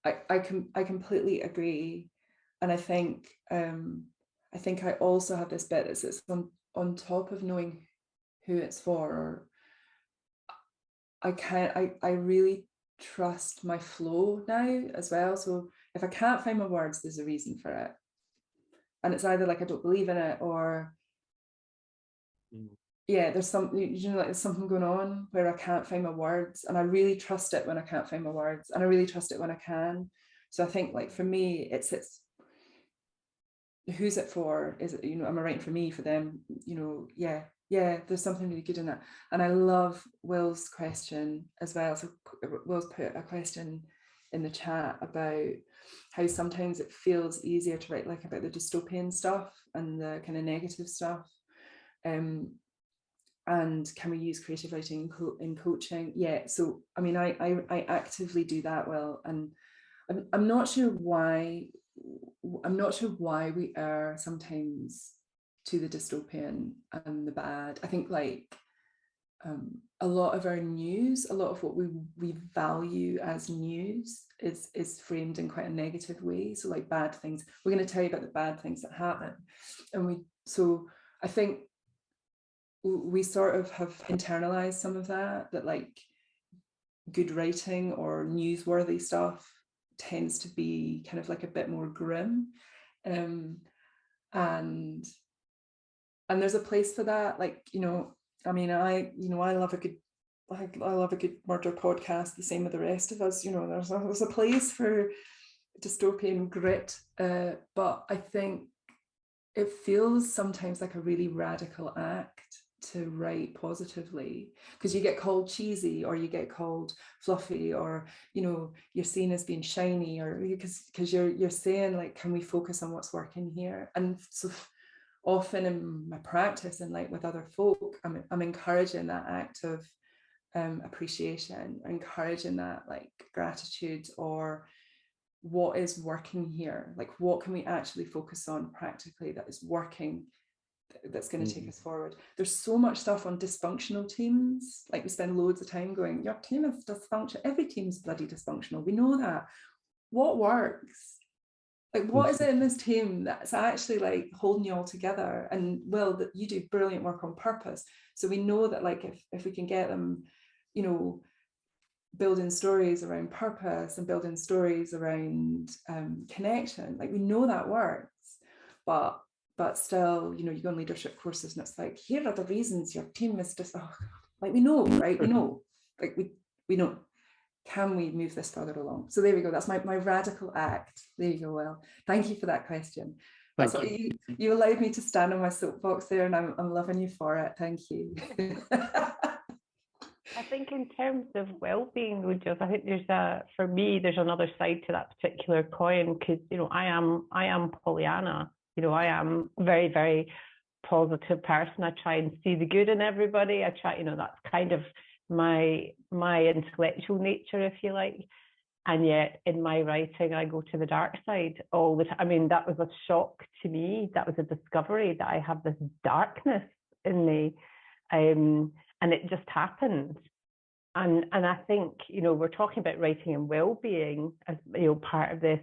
I completely agree. And I think I also have this bit that it's on top of knowing who it's for. I really trust my flow now as well. So if I can't find my words, there's a reason for it. And it's either like I don't believe in it, or there's something, like there's something going on where I can't find my words, and I really trust it when I can't find my words, and I really trust it when I can. So I think, like, for me, it's who's it for? Is it, am I writing for me, for them? There's something really good in that. And I love Will's question as well. So Will's put a question in the chat about how sometimes it feels easier to write like about the dystopian stuff and the kind of negative stuff. And can we use creative writing in coaching? Yeah, so I mean, I actively do that, Will, and I'm not sure why we are sometimes to the dystopian and the bad. I think like a lot of our news, a lot of what we value as news is framed in quite a negative way. So like bad things, we're going to tell you about the bad things that happen, and so I think we sort of have internalized some of that like good writing or newsworthy stuff tends to be kind of like a bit more grim, and there's a place for that. Like, I mean, I love a good murder podcast, the same with the rest of us. There's a place for dystopian grit, but I think it feels sometimes like a really radical act to write positively, because you get called cheesy, or you get called fluffy, or you're seen as being shiny, or because you're saying like, can we focus on what's working here? And so often in my practice and like with other folk, I'm encouraging that act of appreciation, encouraging that like gratitude, or what is working here, like what can we actually focus on practically that is working, that's going to take us forward. There's so much stuff on dysfunctional teams, like we spend loads of time going, your team is dysfunctional, every team's bloody dysfunctional, we know that. What works? Like, what is it in this team that's actually like holding you all together? And Will, that you do brilliant work on purpose, so we know that like if we can get them, building stories around purpose and building stories around connection, like we know that works. But still, you go on leadership courses and it's like, here are the reasons your team is just, like we know, right? We know, like we know. Can we move this further along? So there we go. That's my radical act. There you go, Will. Thank you for that question. That's what you allowed me to stand on my soapbox there, and I'm loving you for it. Thank you. I think in terms of well-being, I think for me, there's another side to that particular coin, because I am Pollyanna. I am a very, very positive person. I try and see the good in everybody. I try, that's kind of my intellectual nature, if you like. And yet in my writing, I go to the dark side all the time. I mean, that was a shock to me. That was a discovery that I have this darkness in me. And it just happened. And I think, we're talking about writing and well-being as, part of this.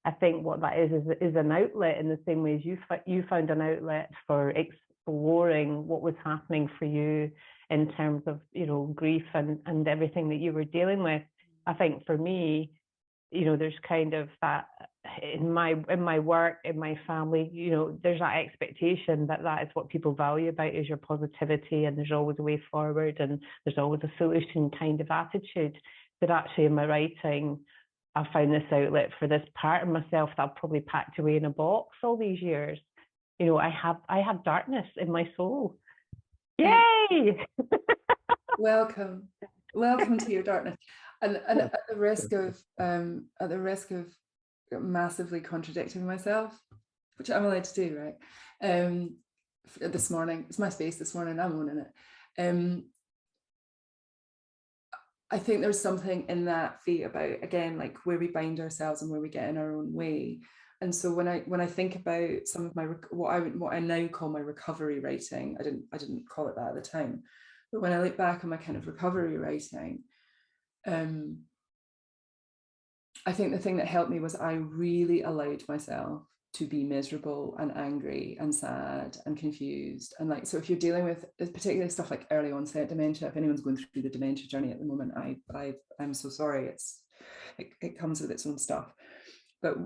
I think what that is an outlet, in the same way as you found an outlet for exploring what was happening for you in terms of, you know, grief and everything that you were dealing with. I think for me, you know, there's kind of that in my work, in my family, you know, there's that expectation that is what people value about is your positivity, and there's always a way forward, and there's always a solution kind of attitude. But actually in my writing, I found this outlet for this part of myself that I've probably packed away in a box all these years. You know, I have darkness in my soul. Yay! Welcome to your darkness. And at the risk of massively contradicting myself, which I'm allowed to do, right? This morning, it's my space this morning, I'm owning it. I think there's something in that feat about, again, like where we bind ourselves and where we get in our own way. And so when I think about some of my what I now call my recovery writing, I didn't call it that at the time, but when I look back on my kind of recovery writing, I think the thing that helped me was I really allowed myself to be miserable and angry and sad and confused. And like, so if you're dealing with particularly stuff like early onset dementia, if anyone's going through the dementia journey at the moment, I'm so sorry, it comes with its own stuff. But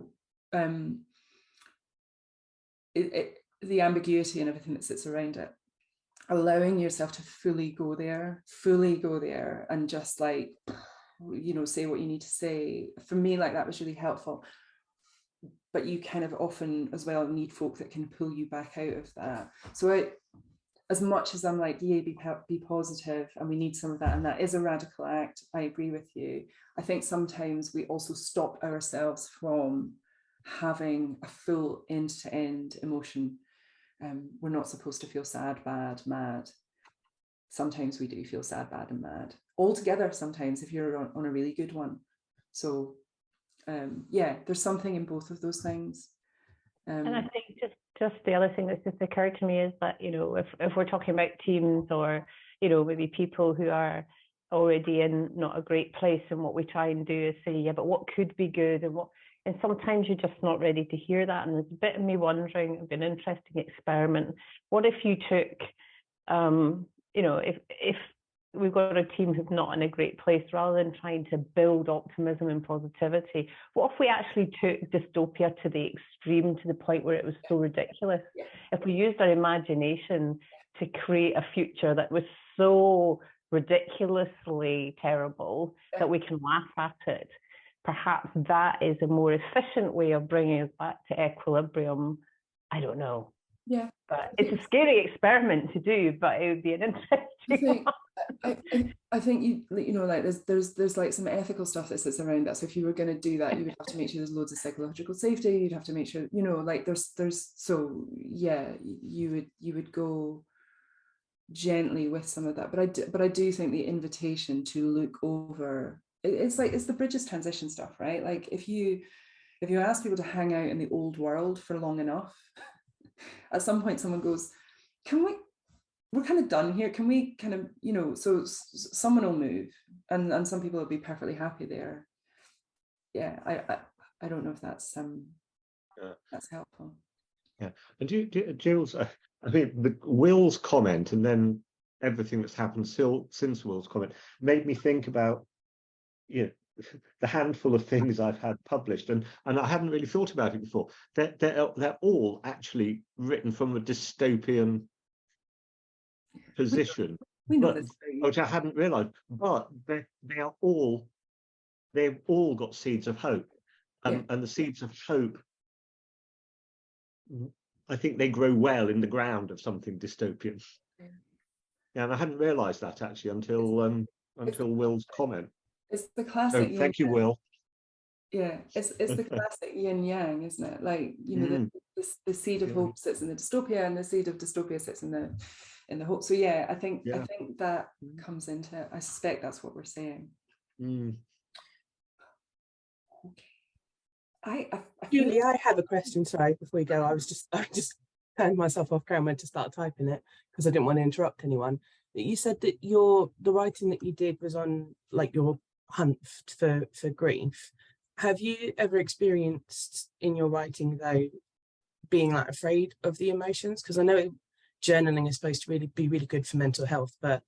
the ambiguity and everything that sits around it, allowing yourself to fully go there and just like, you know, say what you need to say. For me, like, that was really helpful. But you kind of often as well need folk that can pull you back out of that. So as much as I'm like, yeah, be positive, and we need some of that, and that is a radical act, I agree with you. I think sometimes we also stop ourselves from having a full end-to-end emotion. We're not supposed to feel sad, bad, mad. Sometimes we do feel sad, bad, and mad all together sometimes if you're on a really good one. So yeah, there's something in both of those things. And I think just the other thing that's just occurred to me is that, you know, if we're talking about teams, or, you know, maybe people who are already in not a great place, and what we try and do is say, yeah, but what could be good, and sometimes you're just not ready to hear that. And there's a bit of me wondering, it'd be an interesting experiment. What if you took, you know, if we've got a team who's not in a great place, rather than trying to build optimism and positivity, what if we actually took dystopia to the extreme, to the point where it was so ridiculous? If we used our imagination to create a future that was so ridiculously terrible that we can laugh at it, perhaps that is a more efficient way of bringing us back to equilibrium. I don't know. Yeah, but it's a scary experiment to do, but it would be an interesting one. I think you know, like there's like some ethical stuff that sits around that. So if you were going to do that, you would have to make sure there's loads of psychological safety. You'd have to make sure, you know, like there's so yeah, you would go gently with some of that. But I do think the invitation to look over, it's the Bridges transition stuff, right? Like if you ask people to hang out in the old world for long enough, at some point someone goes, we're kind of done here, can we kind of, you know, so someone will move, and some people will be perfectly happy there. Yeah, I don't know if that's helpful. Yeah, and Jules, I mean, the Will's comment and then everything that's happened since Will's comment made me think about, you know, the handful of things I've had published, and I hadn't really thought about it before. They're all actually written from a dystopian position, which I hadn't realised. But they've all got seeds of hope, and the seeds of hope, I think they grow well in the ground of something dystopian. Yeah, and I hadn't realised that actually until Will's comment. It's the classic. So thank you, Will. Yeah, it's the classic yin yang, isn't it? Like, you know, the seed of hope sits in the dystopia, and the seed of dystopia sits in the hope. So yeah, I think that comes into it. I suspect that's what we're saying. Okay. Julie, I have a question. Sorry, before you go, I just turned myself off camera to start typing it because I didn't want to interrupt anyone. You said that the writing that you did was on like your hunt for grief. Have you ever experienced in your writing though being like afraid of the emotions? Because I know journaling is supposed to be really good for mental health, but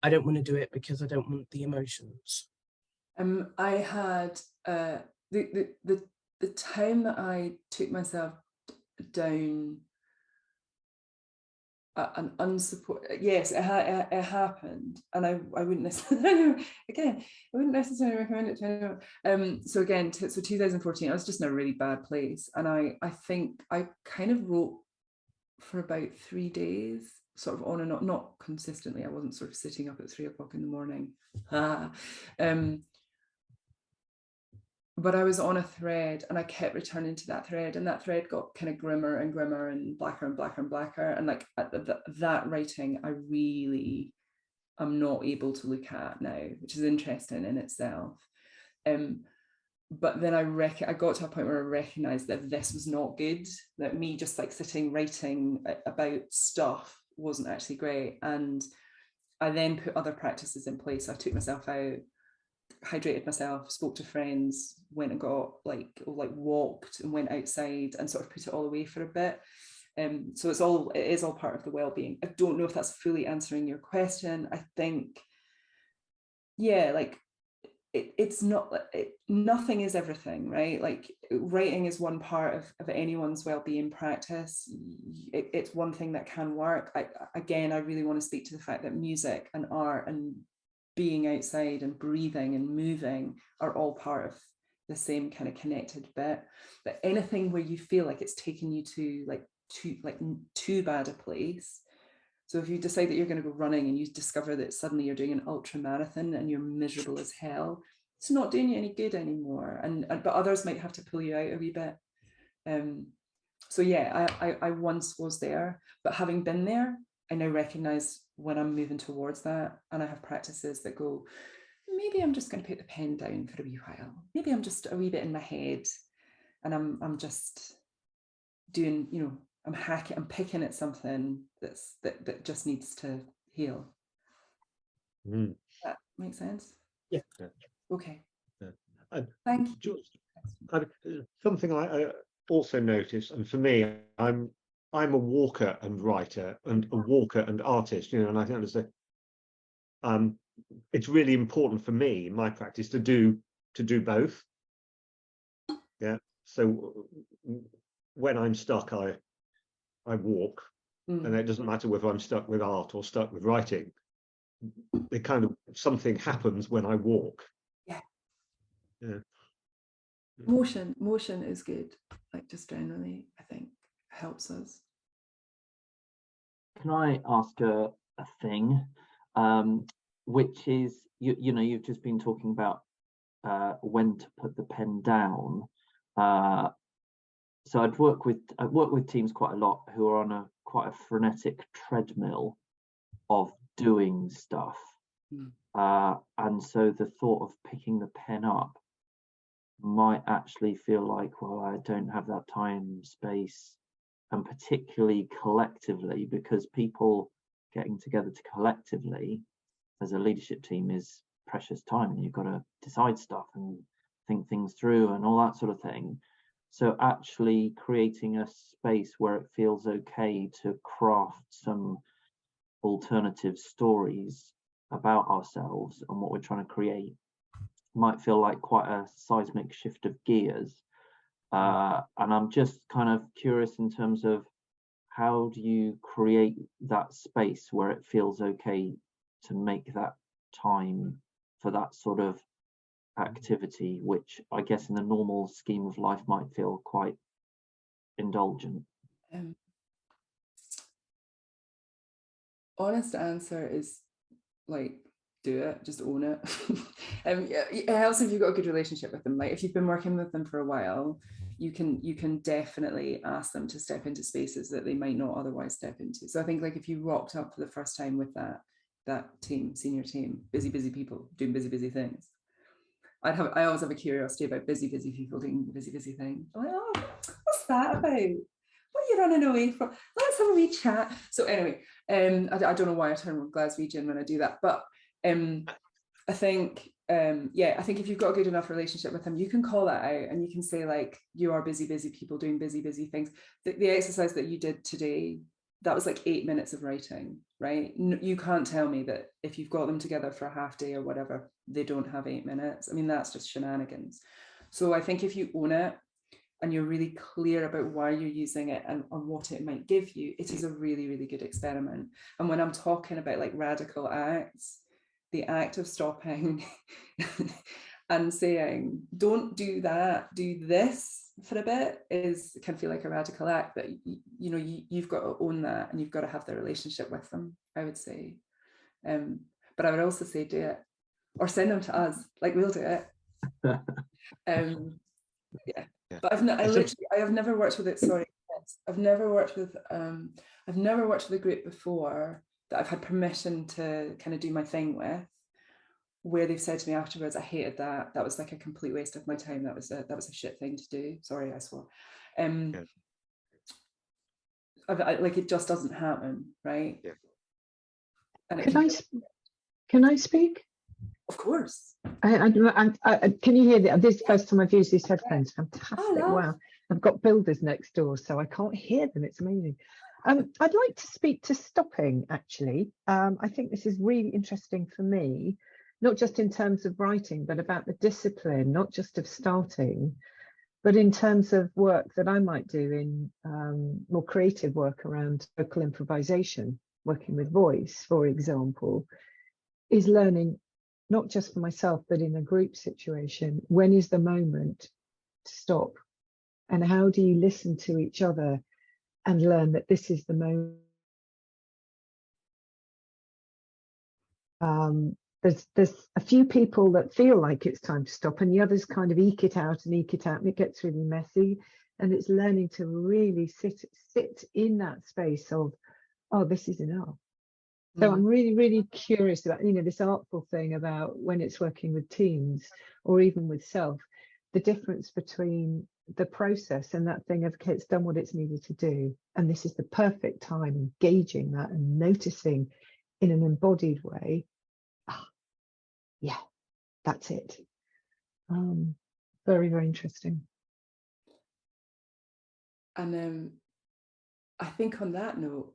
I don't want to do it because I don't want the emotions. I had the time that I took myself down an unsupported, yes, it happened, and I wouldn't necessarily recommend it to anyone. So again, so 2014, I was just in a really bad place, and I think I kind of wrote for about 3 days, sort of on and on, not consistently. I wasn't sort of sitting up at 3 o'clock in the morning. But I was on a thread, and I kept returning to that thread, and that thread got kind of grimmer and grimmer and blacker and blacker and blacker. And like that writing, I really am not able to look at now, which is interesting in itself. But then I got to a point where I recognized that this was not good, that me just like sitting writing about stuff wasn't actually great. And I then put other practices in place. I took myself out, hydrated myself, spoke to friends, went and got like walked and went outside and sort of put it all away for a bit. So it is all part of the well-being. I don't know if that's fully answering your question. I think, yeah, like it's not, nothing is everything, right? Like writing is one part of anyone's well-being practice. It's one thing that can work. I really want to speak to the fact that music and art and being outside and breathing and moving are all part of the same kind of connected bit. But anything where you feel like it's taken you to too bad a place. So if you decide that you're going to go running and you discover that suddenly you're doing an ultra marathon and you're miserable as hell, it's not doing you any good anymore. But others might have to pull you out a wee bit. So yeah, I once was there, but having been there, I now recognize when I'm moving towards that, and I have practices that go, maybe I'm just going to put the pen down for a wee while. Maybe I'm just a wee bit in my head, and I'm just doing, I'm picking at something that just needs to heal. That makes sense? Yeah. Okay. Yeah. Thank you. Something I also noticed, and for me, I'm a walker and writer, and a walker and artist, and I think it's really important for me in my practice to do both. Yeah. So when I'm stuck, I walk, and it doesn't matter whether I'm stuck with art or stuck with writing. It kind of, something happens when I walk. Yeah. Yeah. Motion is good, like just generally, I think helps us. Can I ask a thing, which is, you've just been talking about when to put the pen down. So I've worked with teams quite a lot who are on quite a frenetic treadmill of doing stuff. And so the thought of picking the pen up might actually feel like, well, I don't have that time, space, and particularly collectively, because people getting together to collectively as a leadership team is precious time, and you've got to decide stuff and think things through and all that sort of thing. So actually creating a space where it feels okay to craft some alternative stories about ourselves and what we're trying to create might feel like quite a seismic shift of gears. And I'm just kind of curious in terms of, how do you create that space where it feels okay to make that time for that sort of activity, which I guess in the normal scheme of life might feel quite indulgent? Honest answer is like, do it, just own it. It helps if you've got a good relationship with them. Like if you've been working with them for a while, you can definitely ask them to step into spaces that they might not otherwise step into. So I think like if you rocked up for the first time with that team, senior team, busy people doing busy things, I always have a curiosity about busy people doing busy things. I'm like, oh, what's that about? What are you running away from? Let's have a wee chat. So anyway, I don't know why I turn Glaswegian when I do that, but I think yeah, I think if you've got a good enough relationship with him, you can call that out and you can say, like, you are busy people doing busy things. The exercise that you did today, that was like 8 minutes of writing, right? You can't tell me that if you've got them together for a half day or whatever, they don't have 8 minutes. I mean, that's just shenanigans. So I think if you own it and you're really clear about why you're using it and on what it might give you, it is a really, really good experiment. And when I'm talking about like radical acts, the act of stopping and saying, don't do that, do this for a bit, can feel like a radical act, but you've got to own that and you've got to have the relationship with them, I would say. But I would also say do it, or send them to us, like we'll do it. Yeah. But I have never worked with it. Sorry, I've never worked with a group before that I've had permission to kind of do my thing with, where they've said to me afterwards, I hated that. That was like a complete waste of my time. That was a shit thing to do. Sorry, I swore. Like, it just doesn't happen, right? Yeah. And can I speak? Of course. Can you hear that? This is the first time I've used these headphones. Fantastic. Oh, wow. I've got builders next door, so I can't hear them. It's amazing. I'd like to speak to stopping, actually. I think this is really interesting for me, not just in terms of writing, but about the discipline, not just of starting, but in terms of work that I might do in more creative work around vocal improvisation, working with voice, for example, is learning, not just for myself, but in a group situation, when is the moment to stop? And how do you listen to each other and learn that this is the moment? There's a few people that feel like it's time to stop, and the others kind of eke it out, and it gets really messy. And it's learning to really sit in that space of, oh, this is enough. So I'm really, really curious about, this artful thing about when it's working with teams or even with self, the difference between the process and that thing of, okay, it's done what it's needed to do, and this is the perfect time, engaging that and noticing in an embodied way, yeah, that's it. Very, very interesting. And I think on that note,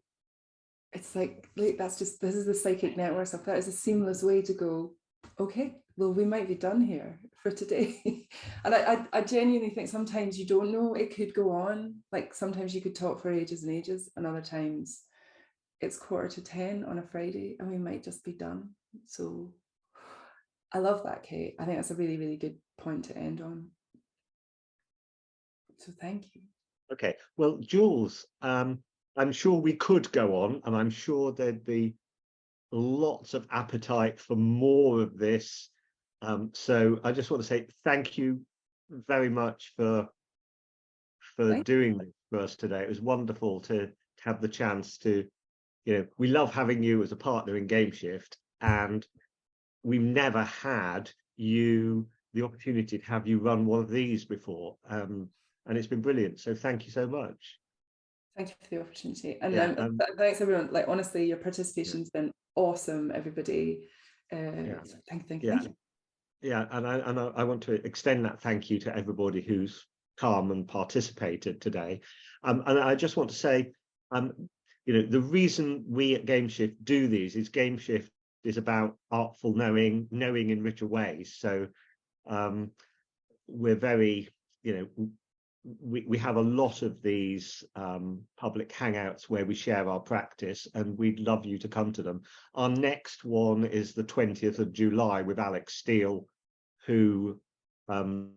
it's like this is the psychic network stuff. That is a seamless way to go, okay, well, we might be done here for today. And I genuinely think sometimes you don't know, it could go on. Like, sometimes you could talk for ages and ages, and other times it's 9:45 on a Friday and we might just be done. So I love that, Kate. I think that's a really, really good point to end on. So thank you. Okay, well, Jules, I'm sure we could go on, and I'm sure there'd be lots of appetite for more of this. So I just want to say thank you very much for doing this for us today. It was wonderful to have the chance to, we love having you as a partner in GameShift, and we've never had the opportunity to have you run one of these before. And it's been brilliant. So thank you so much. Thank you for the opportunity. And thanks everyone. Like, honestly, your participation's been awesome, everybody. Thank you. Yeah, and I want to extend that thank you to everybody who's come and participated today. And I just want to say, the reason we at GameShift do these is GameShift is about artful knowing in richer ways. So we're very, we have a lot of these public hangouts where we share our practice, and we'd love you to come to them. Our next one is the 20th of July with Alex Steele, who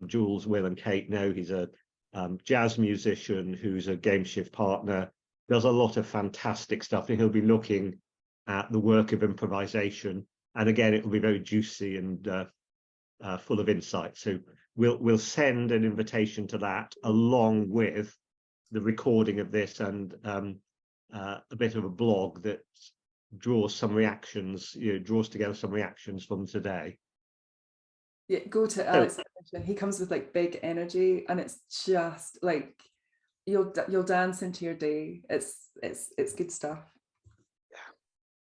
Jules, Will and Kate know. He's a jazz musician who's a GameShift partner, does a lot of fantastic stuff, and he'll be looking at the work of improvisation. And again, it will be very juicy and full of insight. So we'll send an invitation to that, along with the recording of this and a bit of a blog that draws some reactions, draws together some reactions from today. Yeah, go to Alex. He comes with like big energy, and it's just like you'll dance into your day. It's good stuff.